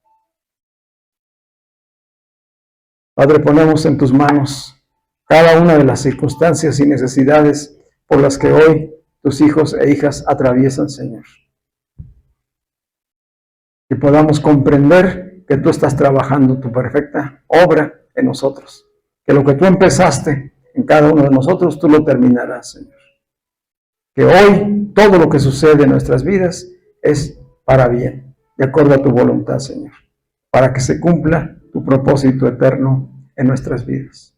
Padre, ponemos en tus manos cada una de las circunstancias y necesidades por las que hoy tus hijos e hijas atraviesan, Señor. Que podamos comprender que tú estás trabajando tu perfecta obra en nosotros. Que lo que tú empezaste en cada uno de nosotros, tú lo terminarás, Señor. Que hoy todo lo que sucede en nuestras vidas es para bien, de acuerdo a tu voluntad, Señor, para que se cumpla tu propósito eterno en nuestras vidas.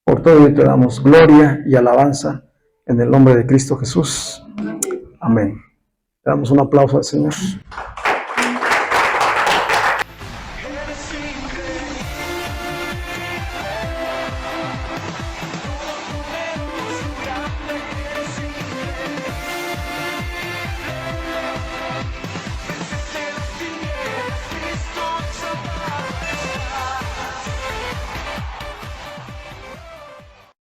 Por todo ello te damos gloria y alabanza en el nombre de Cristo Jesús. Amén. Le damos un aplauso al Señor.